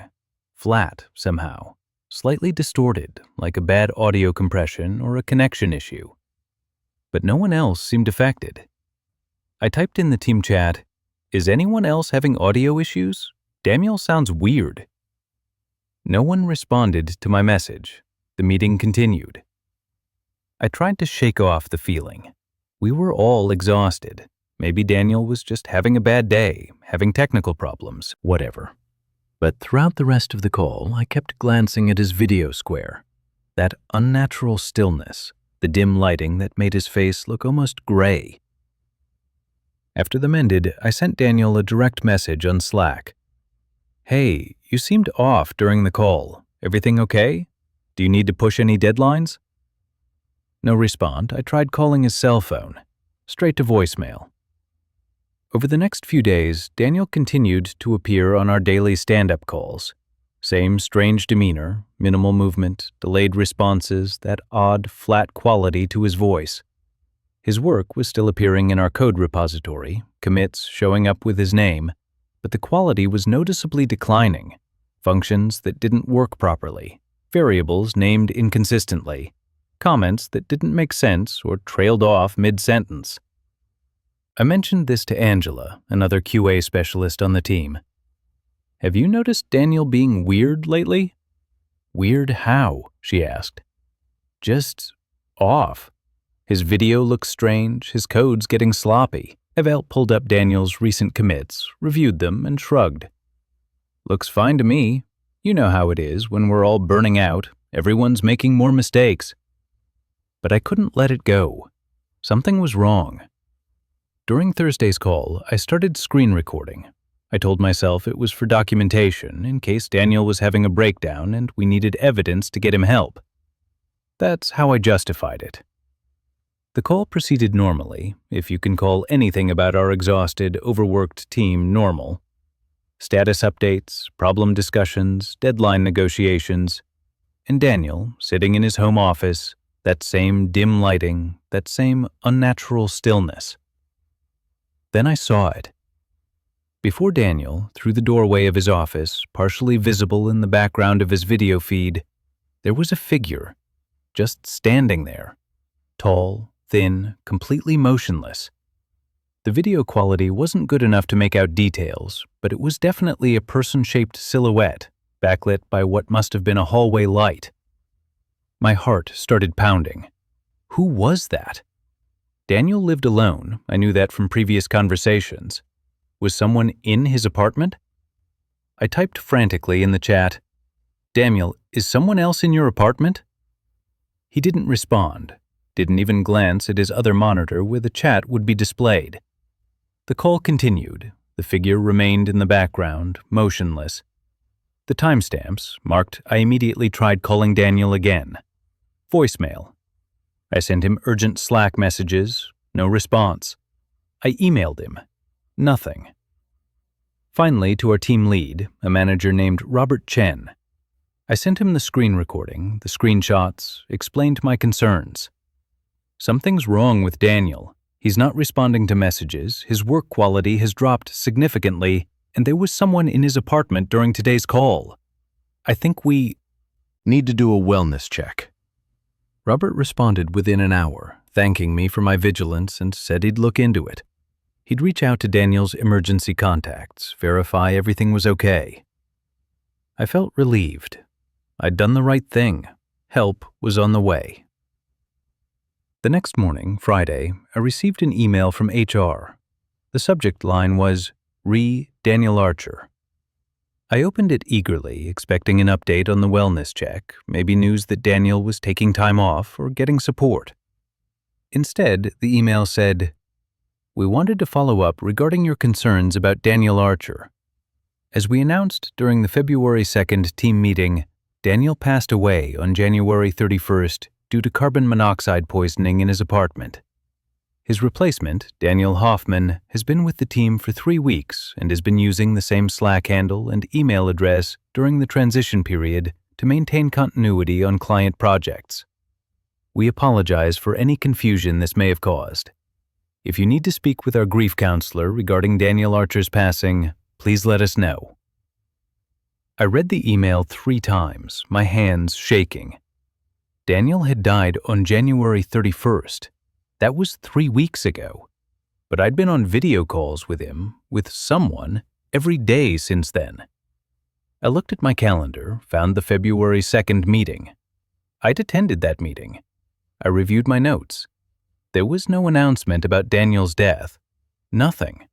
flat somehow, slightly distorted, like a bad audio compression or a connection issue. But no one else seemed affected. I typed in the team chat, "Is anyone else having audio issues? Daniel sounds weird." No one responded to my message. The meeting continued. I tried to shake off the feeling. We were all exhausted. Maybe Daniel was just having a bad day, having technical problems, whatever. But throughout the rest of the call, I kept glancing at his video square. That unnatural stillness, the dim lighting that made his face look almost gray. After the ended, I sent Daniel a direct message on Slack. "Hey, you seemed off during the call. Everything okay? Do you need to push any deadlines?" No response. I tried calling his cell phone. Straight to voicemail. Over the next few days, Daniel continued to appear on our daily stand-up calls. Same strange demeanor, minimal movement, delayed responses, that odd, flat quality to his voice. His work was still appearing in our code repository, commits showing up with his name, but the quality was noticeably declining. Functions that didn't work properly, variables named inconsistently, comments that didn't make sense or trailed off mid-sentence. I mentioned this to Angela, another QA specialist on the team. "Have you noticed Daniel being weird lately?" "Weird how?" she asked. "Just off. His video looks strange, his code's getting sloppy." Evel pulled up Daniel's recent commits, reviewed them, and shrugged. "Looks fine to me. You know how it is when we're all burning out. Everyone's making more mistakes." But I couldn't let it go. Something was wrong. During Thursday's call, I started screen recording. I told myself it was for documentation in case Daniel was having a breakdown and we needed evidence to get him help. That's how I justified it. The call proceeded normally, if you can call anything about our exhausted, overworked team normal. Status updates, problem discussions, deadline negotiations, and Daniel, sitting in his home office, that same dim lighting, that same unnatural stillness. Then I saw it. Before Daniel, through the doorway of his office, partially visible in the background of his video feed, there was a figure, just standing there, tall, thin, completely motionless. The video quality wasn't good enough to make out details, but it was definitely a person-shaped silhouette, backlit by what must have been a hallway light. My heart started pounding. Who was that? Daniel lived alone. I knew that from previous conversations. Was someone in his apartment? I typed frantically in the chat, "Daniel, is someone else in your apartment?" He didn't respond, didn't even glance at his other monitor where the chat would be displayed. The call continued. The figure remained in the background, motionless. The timestamps marked I immediately tried calling Daniel again. Voicemail. I sent him urgent Slack messages, no response. I emailed him. Nothing. Finally, to our team lead, a manager named Robert Chen. I sent him the screen recording, the screenshots, explained my concerns. Something's wrong with Daniel. He's not responding to messages, his work quality has dropped significantly, and there was someone in his apartment during today's call. I think we need to do a wellness check. Robert responded within an hour, thanking me for my vigilance and said he'd look into it. He'd reach out to Daniel's emergency contacts, verify everything was okay. I felt relieved. I'd done the right thing. Help was on the way. The next morning, Friday, I received an email from HR. The subject line was, Daniel Archer. I opened it eagerly, expecting an update on the wellness check, maybe news that Daniel was taking time off or getting support. Instead, the email said, "We wanted to follow up regarding your concerns about Daniel Archer. As we announced during the February 2nd team meeting, Daniel passed away on January 31st due to carbon monoxide poisoning in his apartment. His replacement, Daniel Hoffman, has been with the team for 3 weeks and has been using the same Slack handle and email address during the transition period to maintain continuity on client projects. We apologize for any confusion this may have caused. If you need to speak with our grief counselor regarding Daniel Archer's passing, please let us know." I read the email 3 times, my hands shaking. Daniel had died on January 31st. That was 3 weeks ago. But I'd been on video calls with him, with someone, every day since then. I looked at my calendar, found the February 2nd meeting. I'd attended that meeting. I reviewed my notes. There was no announcement about Daniel's death. Nothing.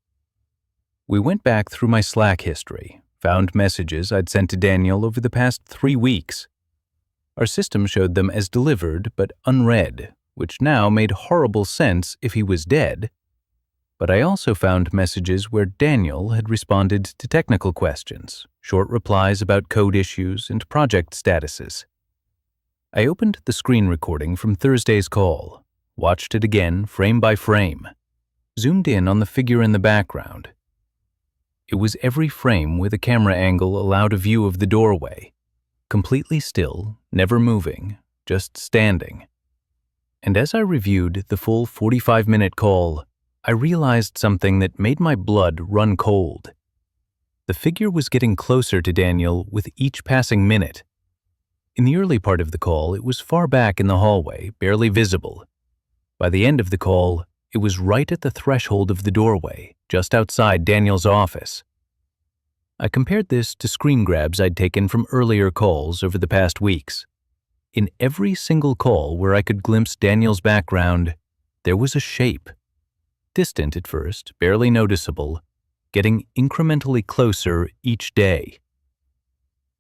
We went back through my Slack history, found messages I'd sent to Daniel over the past 3 weeks. Our system showed them as delivered but unread, which now made horrible sense if he was dead. But I also found messages where Daniel had responded to technical questions, short replies about code issues and project statuses. I opened the screen recording from Thursday's call, watched it again frame by frame, zoomed in on the figure in the background. It was every frame where the camera angle allowed a view of the doorway, completely still, never moving, just standing. And as I reviewed the full 45-minute call, I realized something that made my blood run cold. The figure was getting closer to Daniel with each passing minute. In the early part of the call, it was far back in the hallway, barely visible. By the end of the call, it was right at the threshold of the doorway, just outside Daniel's office. I compared this to screen grabs I'd taken from earlier calls over the past weeks. In every single call where I could glimpse Daniel's background, there was a shape. Distant at first, barely noticeable, getting incrementally closer each day.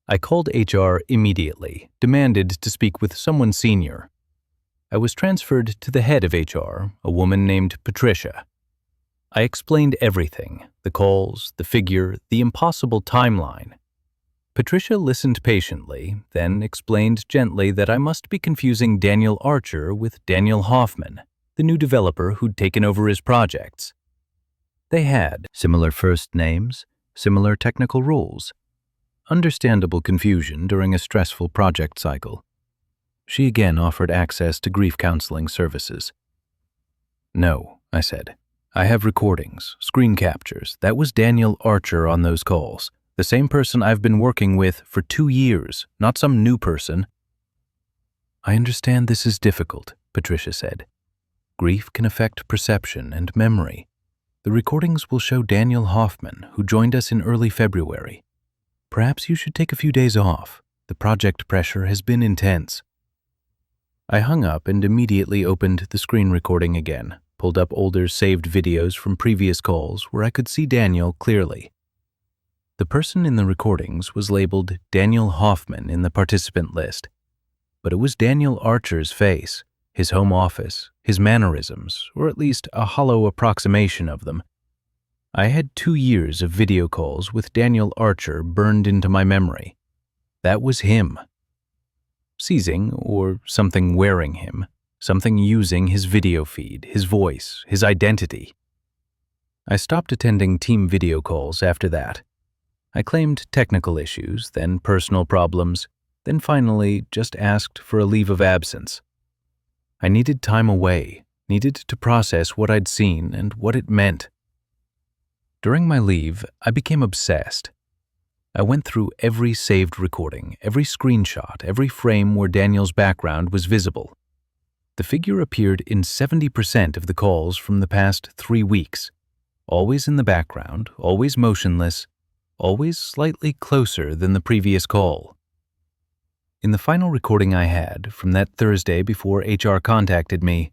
I called HR immediately, demanded to speak with someone senior. I was transferred to the head of HR, a woman named Patricia. I explained everything, the calls, the figure, the impossible timeline. Patricia listened patiently, then explained gently that I must be confusing Daniel Archer with Daniel Hoffman, the new developer who'd taken over his projects. They had similar first names, similar technical roles. Understandable confusion during a stressful project cycle. She again offered access to grief counseling services. "No," I said. "I have recordings, screen captures. That was Daniel Archer on those calls, the same person I've been working with for 2 years, not some new person." "I understand this is difficult," Patricia said. "Grief can affect perception and memory. The recordings will show Daniel Hoffman, who joined us in early February. Perhaps you should take a few days off. The project pressure has been intense." I hung up and immediately opened the screen recording again, pulled up older saved videos from previous calls where I could see Daniel clearly. The person in the recordings was labeled Daniel Hoffman in the participant list, but it was Daniel Archer's face, his home office, his mannerisms, or at least a hollow approximation of them. I had 2 years of video calls with Daniel Archer burned into my memory. That was him. Seizing, or something wearing him, something using his video feed, his voice, his identity. I stopped attending team video calls after that. I claimed technical issues, then personal problems, then finally just asked for a leave of absence. I needed time away, needed to process what I'd seen and what it meant. During my leave, I became obsessed. I went through every saved recording, every screenshot, every frame where Daniel's background was visible. The figure appeared in 70% of the calls from the past 3 weeks, always in the background, always motionless, always slightly closer than the previous call. In the final recording I had, from that Thursday before HR contacted me,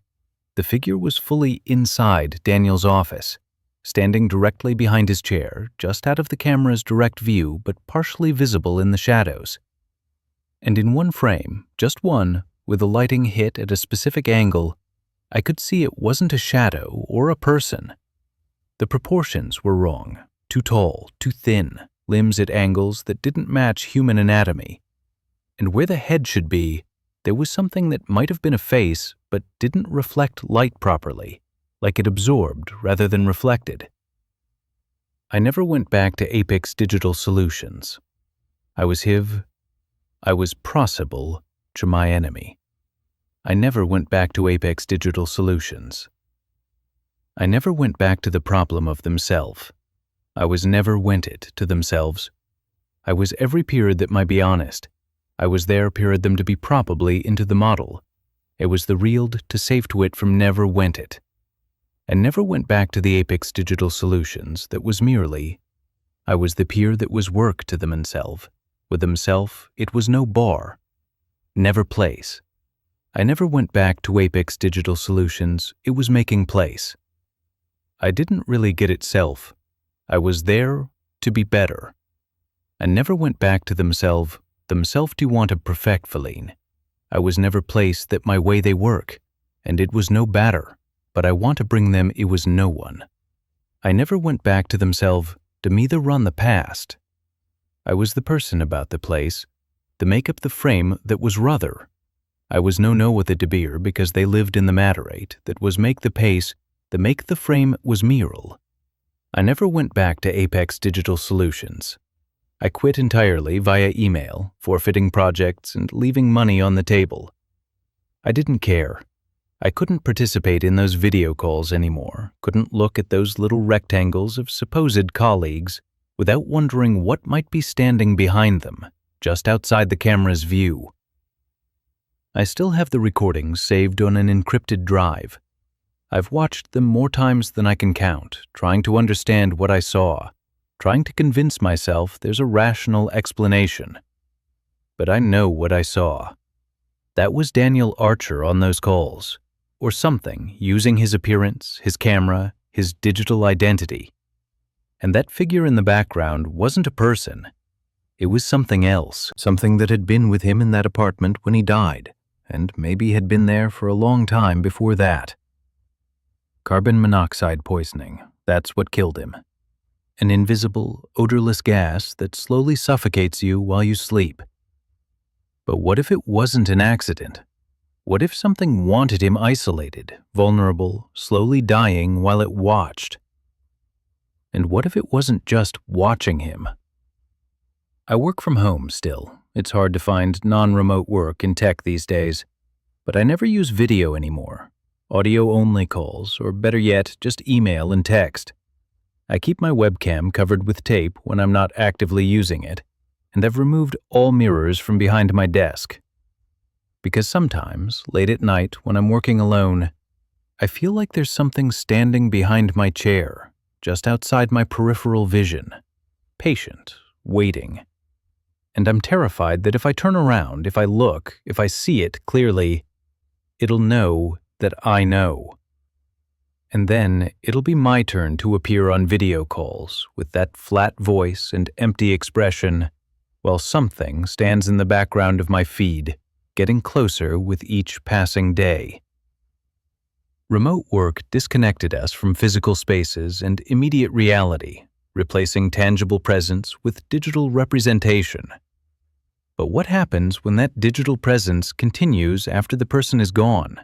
the figure was fully inside Daniel's office, standing directly behind his chair, just out of the camera's direct view but partially visible in the shadows. And in one frame, just one, where the lighting hit at a specific angle, I could see it wasn't a shadow or a person. The proportions were wrong, too tall, too thin, limbs at angles that didn't match human anatomy. And where the head should be, there was something that might have been a face but didn't reflect light properly, like it absorbed rather than reflected. I never went back to Apex Digital Solutions. I was possible to my enemy. I never went back to Apex Digital Solutions. I never went back to the problem of themselves. I was never went it to themselves. I was every period that might be honest. I was there period them to be probably into the model. It was the reeled to safe to it from never went it. And never went back to the Apex Digital Solutions that was merely, I was the peer that was work to them themself. With themself, it was no bar. Never place. I never went back to Apex Digital Solutions, it was making place. I didn't really get itself. I was there to be better. I never went back to themself to want to perfect Feline. I was never placed that my way they work, and it was no batter, but I want to bring them it was no one. I never went back to themself to me the run the past. I was the person about the place, to make up the frame that was ruther. I was no with the De Beer because they lived in the Materate that was make the pace, the make the frame was Meral. I never went back to Apex Digital Solutions. I quit entirely via email, forfeiting projects and leaving money on the table. I didn't care. I couldn't participate in those video calls anymore, couldn't look at those little rectangles of supposed colleagues without wondering what might be standing behind them, just outside the camera's view. I still have the recordings saved on an encrypted drive. I've watched them more times than I can count, trying to understand what I saw, trying to convince myself there's a rational explanation. But I know what I saw. That was Daniel Archer on those calls, or something using his appearance, his camera, his digital identity. And that figure in the background wasn't a person. It was something else, something that had been with him in that apartment when he died, and maybe had been there for a long time before that. Carbon monoxide poisoning, that's what killed him. An invisible, odorless gas that slowly suffocates you while you sleep. But what if it wasn't an accident? What if something wanted him isolated, vulnerable, slowly dying while it watched? And what if it wasn't just watching him? I work from home still. It's hard to find non-remote work in tech these days. But I never use video anymore. Audio-only calls, or better yet, just email and text. I keep my webcam covered with tape when I'm not actively using it, and I've removed all mirrors from behind my desk. Because sometimes, late at night when I'm working alone, I feel like there's something standing behind my chair, just outside my peripheral vision, patient, waiting. And I'm terrified that if I turn around, if I look, if I see it clearly, it'll know that I know. And then it'll be my turn to appear on video calls with that flat voice and empty expression, while something stands in the background of my feed, getting closer with each passing day. Remote work disconnected us from physical spaces and immediate reality, replacing tangible presence with digital representation. But what happens when that digital presence continues after the person is gone?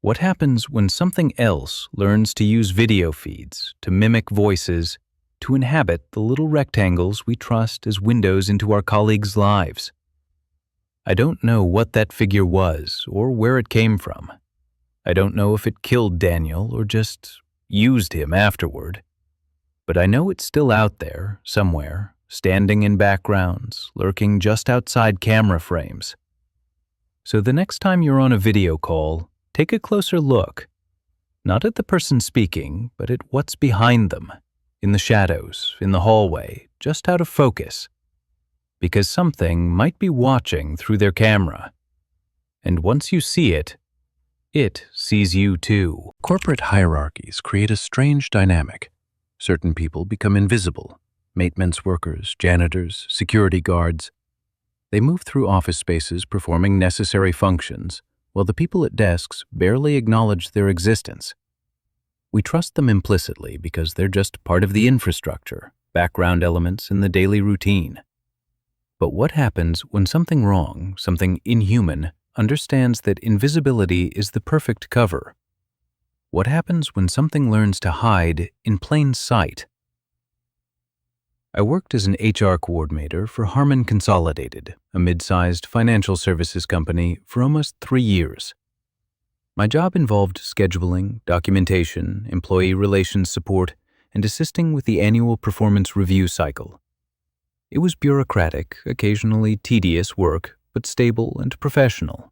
What happens when something else learns to use video feeds, to mimic voices, to inhabit the little rectangles we trust as windows into our colleagues' lives? I don't know what that figure was or where it came from. I don't know if it killed Daniel or just used him afterward. But I know it's still out there, somewhere, standing in backgrounds, lurking just outside camera frames. So the next time you're on a video call, take a closer look, not at the person speaking, but at what's behind them, in the shadows, in the hallway, just out of focus. Because something might be watching through their camera. And once you see it sees you too. Corporate hierarchies create a strange dynamic. Certain people become invisible. Maintenance workers, janitors, security guards. They move through office spaces performing necessary functions, while the people at desks barely acknowledge their existence. We trust them implicitly because they're just part of the infrastructure, background elements in the daily routine. But what happens when something wrong, something inhuman, understands that invisibility is the perfect cover? What happens when something learns to hide in plain sight? I worked as an HR coordinator for Harman Consolidated, a mid-sized financial services company, for almost 3 years. My job involved scheduling, documentation, employee relations support, and assisting with the annual performance review cycle. It was bureaucratic, occasionally tedious work, but stable and professional.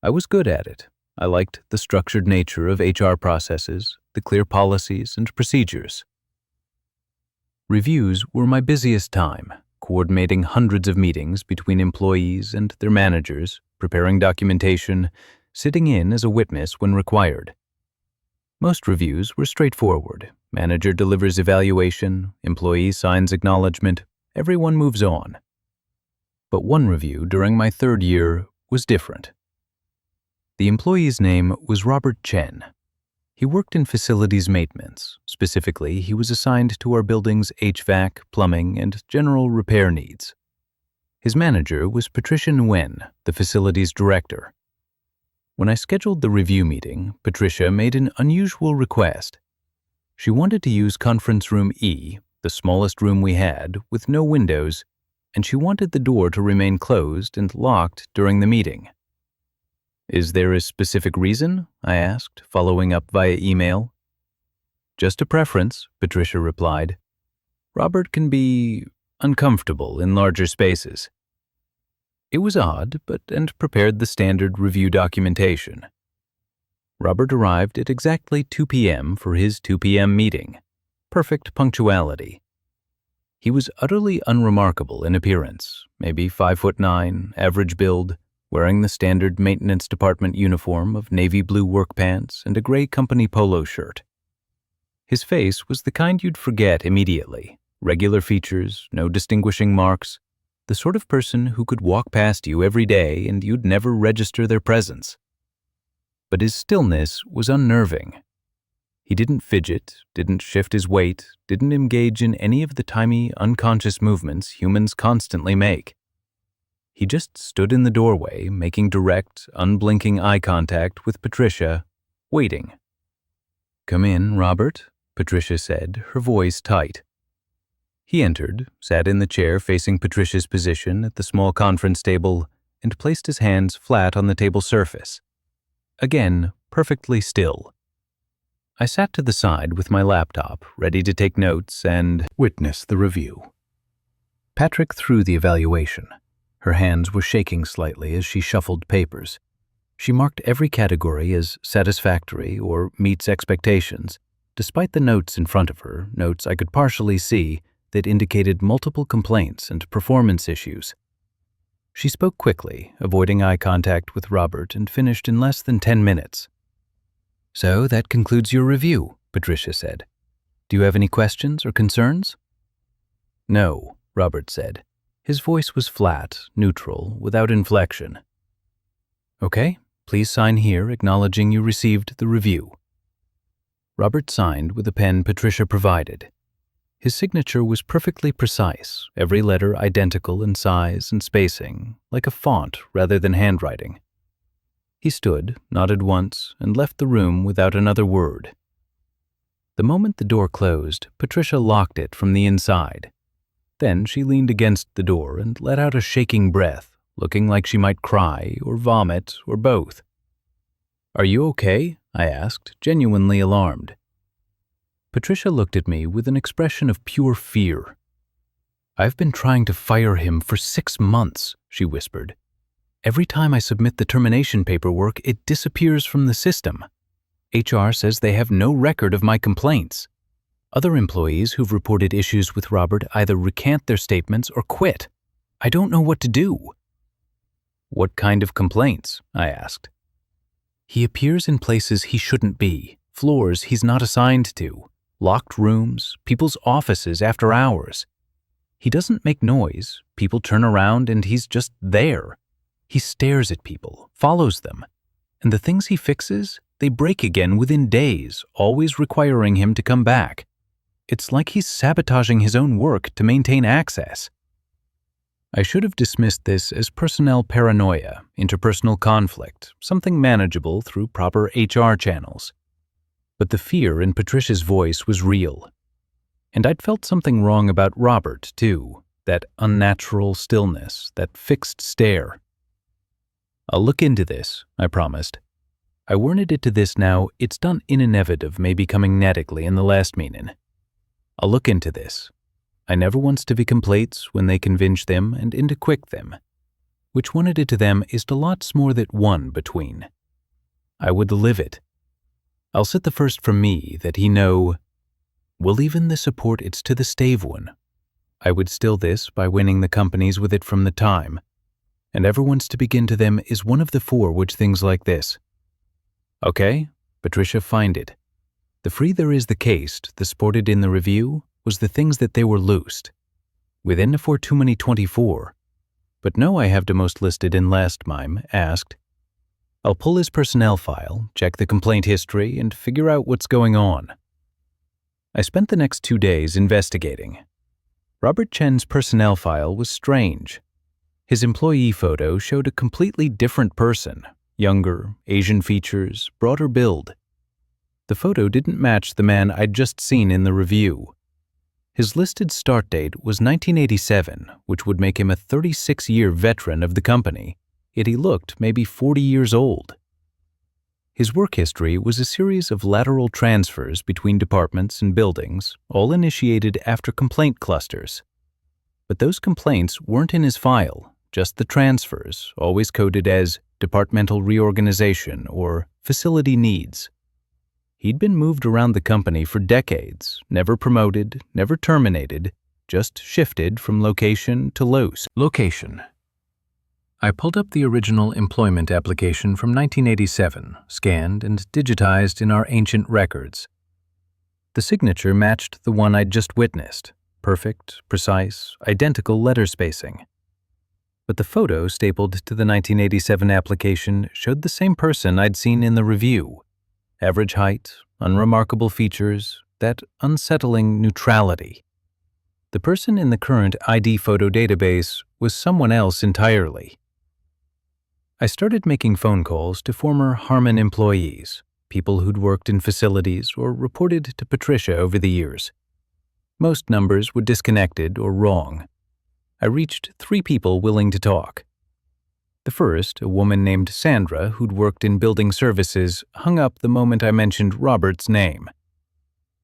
I was good at it. I liked the structured nature of HR processes, the clear policies and procedures. Reviews were my busiest time, coordinating hundreds of meetings between employees and their managers, preparing documentation, sitting in as a witness when required. Most reviews were straightforward. Manager delivers evaluation, employee signs acknowledgement, Everyone moves on. But one review during my 3rd year was different. The employee's name was Robert Chen. He worked in facilities maintenance. Specifically, he was assigned to our building's HVAC, plumbing, and general repair needs. His manager was Patricia Nguyen, the facilities director. When I scheduled the review meeting, Patricia made an unusual request. She wanted to use conference room E, the smallest room we had, with no windows, and she wanted the door to remain closed and locked during the meeting. "Is there a specific reason?" I asked, following up via email. "Just a preference," Patricia replied. "Robert can be uncomfortable in larger spaces." It was odd, and prepared the standard review documentation. Robert arrived at exactly 2 p.m. for his 2 p.m. meeting. Perfect punctuality. He was utterly unremarkable in appearance, maybe 5'9", average build, wearing the standard maintenance department uniform of navy blue work pants and a gray company polo shirt. His face was the kind you'd forget immediately. Regular features, no distinguishing marks, the sort of person who could walk past you every day and you'd never register their presence. But his stillness was unnerving. He didn't fidget, didn't shift his weight, didn't engage in any of the tiny, unconscious movements humans constantly make. He just stood in the doorway, making direct, unblinking eye contact with Patricia, waiting. "Come in, Robert," Patricia said, her voice tight. He entered, sat in the chair facing Patricia's position at the small conference table, and placed his hands flat on the table surface. Again, perfectly still. I sat to the side with my laptop, ready to take notes and witness the review. Patrick threw the evaluation. Her hands were shaking slightly as she shuffled papers. She marked every category as satisfactory or meets expectations, despite the notes in front of her, notes I could partially see, that indicated multiple complaints and performance issues. She spoke quickly, avoiding eye contact with Robert, and finished in less than 10 minutes. "So that concludes your review," Patricia said. "Do you have any questions or concerns?" "No," Robert said. His voice was flat, neutral, without inflection. "Okay, please sign here acknowledging you received the review." Robert signed with a pen Patricia provided. His signature was perfectly precise, every letter identical in size and spacing, like a font rather than handwriting. He stood, nodded once, and left the room without another word. The moment the door closed, Patricia locked it from the inside. Then she leaned against the door and let out a shaking breath, looking like she might cry or vomit or both. "Are you okay?" I asked, genuinely alarmed. Patricia looked at me with an expression of pure fear. "I've been trying to fire him for 6 months," she whispered. "Every time I submit the termination paperwork, it disappears from the system. HR says they have no record of my complaints. Other employees who've reported issues with Robert either recant their statements or quit. I don't know what to do." "What kind of complaints?" I asked. "He appears in places he shouldn't be, floors he's not assigned to, locked rooms, people's offices after hours. He doesn't make noise, people turn around and he's just there. He stares at people, follows them, and the things he fixes, they break again within days, always requiring him to come back. It's like he's sabotaging his own work to maintain access." I should have dismissed this as personnel paranoia, interpersonal conflict, something manageable through proper HR channels. But the fear in Patricia's voice was real. And I'd felt something wrong about Robert, too, that unnatural stillness, that fixed stare. "I'll look into this," I promised. I worded it to this now, it's done in an evid of maybe coming netically in the last meaning. "I'll look into this. I never wants to be complaints when they convince them and into quick them. Which wanted it to them is the lots more that one between. I would live it. I'll set the first from me that he know, will even the support it's to the stave one. I would still this by winning the companies with it from the time. And everyone's to begin to them is one of the 4 which things like this. Okay, Patricia find it. The free there is the cased, the sported in the review, was the things that they were loosed. within for too many 24. But no, I have the most listed in last mime, asked. I'll pull his personnel file, check the complaint history, and figure out what's going on. I spent the next 2 days investigating. Robert Chen's personnel file was strange. His employee photo showed a completely different person, younger, Asian features, broader build. The photo didn't match the man I'd just seen in the review. His listed start date was 1987, which would make him a 36-year veteran of the company, yet he looked maybe 40 years old. His work history was a series of lateral transfers between departments and buildings, all initiated after complaint clusters. But those complaints weren't in his file, just the transfers, always coded as departmental reorganization or facility needs. He'd been moved around the company for decades, never promoted, never terminated, just shifted from location to location. I pulled up the original employment application from 1987, scanned and digitized in our ancient records. The signature matched the one I'd just witnessed, perfect, precise, identical letter spacing. But the photo stapled to the 1987 application showed the same person I'd seen in the review. Average height, unremarkable features, that unsettling neutrality. The person in the current ID photo database was someone else entirely. I started making phone calls to former Harmon employees, people who'd worked in facilities or reported to Patricia over the years. Most numbers were disconnected or wrong. I reached 3 people willing to talk. The first, a woman named Sandra who'd worked in building services, hung up the moment I mentioned Robert's name.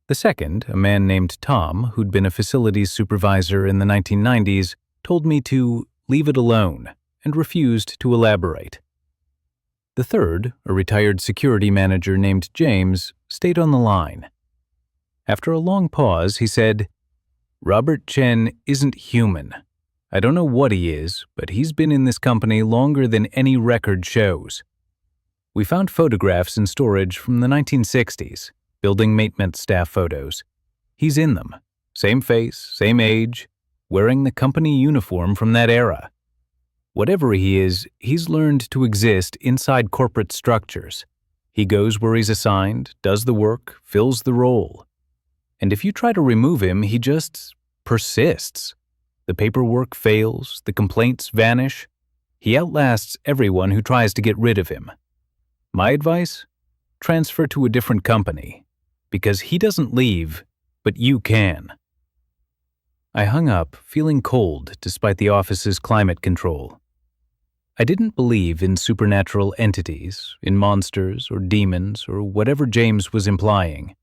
The second, a man named Tom, who'd been a facilities supervisor in the 1990s, told me to leave it alone and refused to elaborate. The third, a retired security manager named James, stayed on the line. After a long pause, he said, "Robert Chen isn't human. I don't know what he is, but he's been in this company longer than any record shows. We found photographs in storage from the 1960s, building maintenance staff photos. He's in them. Same face, same age, wearing the company uniform from that era. Whatever he is, he's learned to exist inside corporate structures. He goes where he's assigned, does the work, fills the role. And if you try to remove him, he just persists. The paperwork fails, the complaints vanish. He outlasts everyone who tries to get rid of him. My advice? Transfer to a different company, because he doesn't leave, but you can." I hung up, feeling cold despite the office's climate control. I didn't believe in supernatural entities, in monsters or demons or whatever James was implying.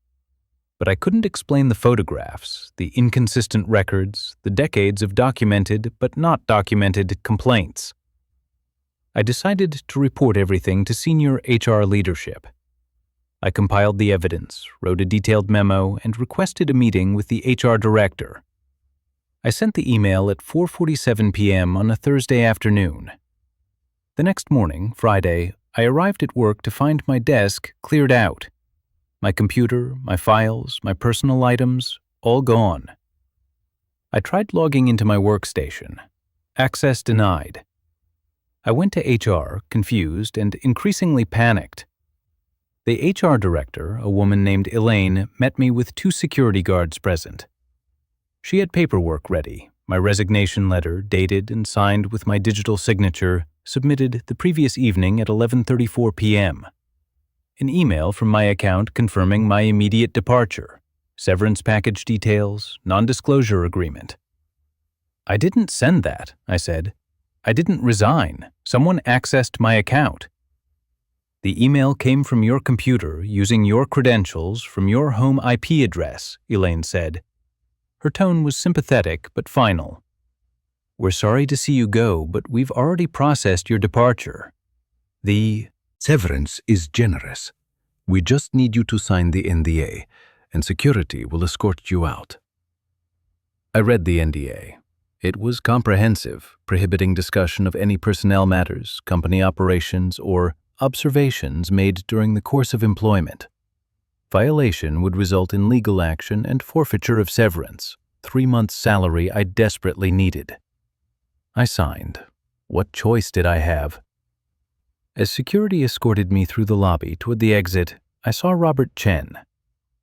But I couldn't explain the photographs, the inconsistent records, the decades of documented but not documented complaints. I decided to report everything to senior HR leadership. I compiled the evidence, wrote a detailed memo, and requested a meeting with the HR director. I sent the email at 4:47 p.m. on a Thursday afternoon. The next morning, Friday, I arrived at work to find my desk cleared out. My computer, my files, my personal items, all gone. I tried logging into my workstation. Access denied. I went to HR, confused and increasingly panicked. The HR director, a woman named Elaine, met me with 2 security guards present. She had paperwork ready, my resignation letter, dated and signed with my digital signature, submitted the previous evening at 11:34 p.m. An email from my account confirming my immediate departure, severance package details, non-disclosure agreement. "I didn't send that," I said. "I didn't resign. Someone accessed my account." "The email came from your computer using your credentials from your home IP address," Elaine said. Her tone was sympathetic but final. "We're sorry to see you go, but we've already processed your departure. The severance is generous. We just need you to sign the NDA, and security will escort you out." I read the NDA. It was comprehensive, prohibiting discussion of any personnel matters, company operations, or observations made during the course of employment. Violation would result in legal action and forfeiture of severance, 3 months' salary I desperately needed. I signed. What choice did I have? As security escorted me through the lobby toward the exit, I saw Robert Chen.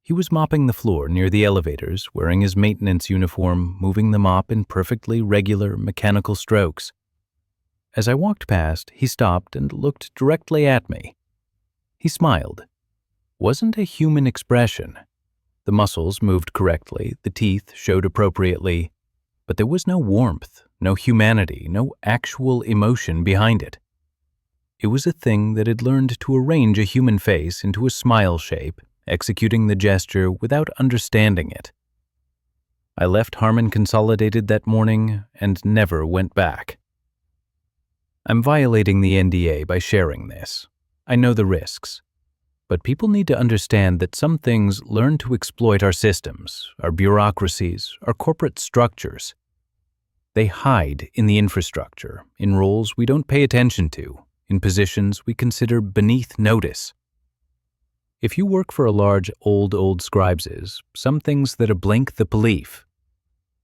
He was mopping the floor near the elevators, wearing his maintenance uniform, moving the mop in perfectly regular mechanical strokes. As I walked past, he stopped and looked directly at me. He smiled. Wasn't a human expression. The muscles moved correctly, the teeth showed appropriately, but there was no warmth, no humanity, no actual emotion behind it. It was a thing that had learned to arrange a human face into a smile shape, executing the gesture without understanding it. I left Harman Consolidated that morning and never went back. I'm violating the NDA by sharing this. I know the risks. But people need to understand that some things learn to exploit our systems, our bureaucracies, our corporate structures. They hide in the infrastructure, in roles we don't pay attention to, in positions we consider beneath notice. If you work for a large old scribeses, some things that a blink the belief.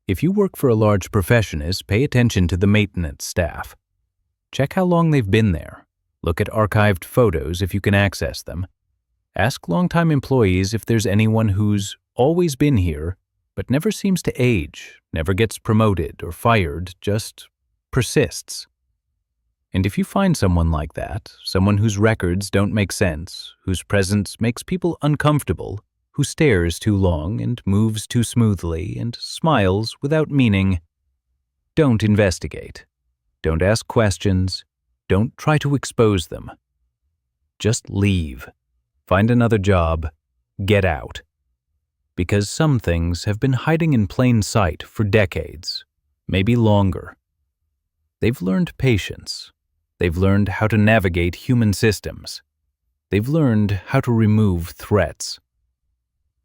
If you work for a large professionist, pay attention to the maintenance staff. Check how long they've been there. Look at archived photos if you can access them. Ask longtime employees if there's anyone who's always been here, but never seems to age, never gets promoted or fired, just persists. And if you find someone like that, someone whose records don't make sense, whose presence makes people uncomfortable, who stares too long and moves too smoothly and smiles without meaning, don't investigate. Don't ask questions. Don't try to expose them. Just leave. Find another job. Get out. Because some things have been hiding in plain sight for decades, maybe longer. They've learned patience. They've learned how to navigate human systems. They've learned how to remove threats.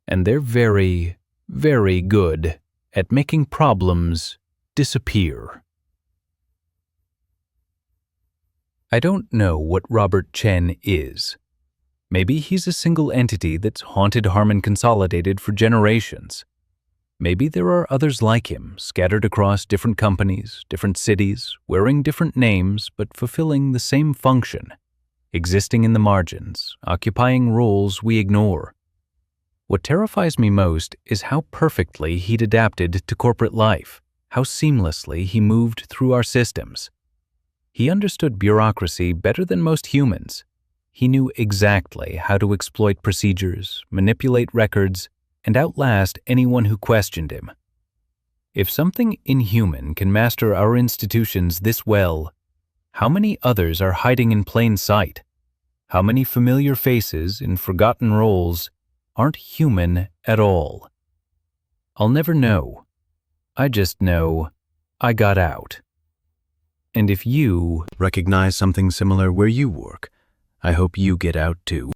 And they're very, very good at making problems disappear. I don't know what Robert Chen is. Maybe he's a single entity that's haunted Harman Consolidated for generations. Maybe there are others like him, scattered across different companies, different cities, wearing different names, but fulfilling the same function, existing in the margins, occupying roles we ignore. What terrifies me most is how perfectly he'd adapted to corporate life, how seamlessly he moved through our systems. He understood bureaucracy better than most humans. He knew exactly how to exploit procedures, manipulate records, and outlast anyone who questioned him. If something inhuman can master our institutions this well, how many others are hiding in plain sight? How many familiar faces in forgotten roles aren't human at all? I'll never know. I just know I got out. And if you Recognize something similar where you work. I hope you get out too.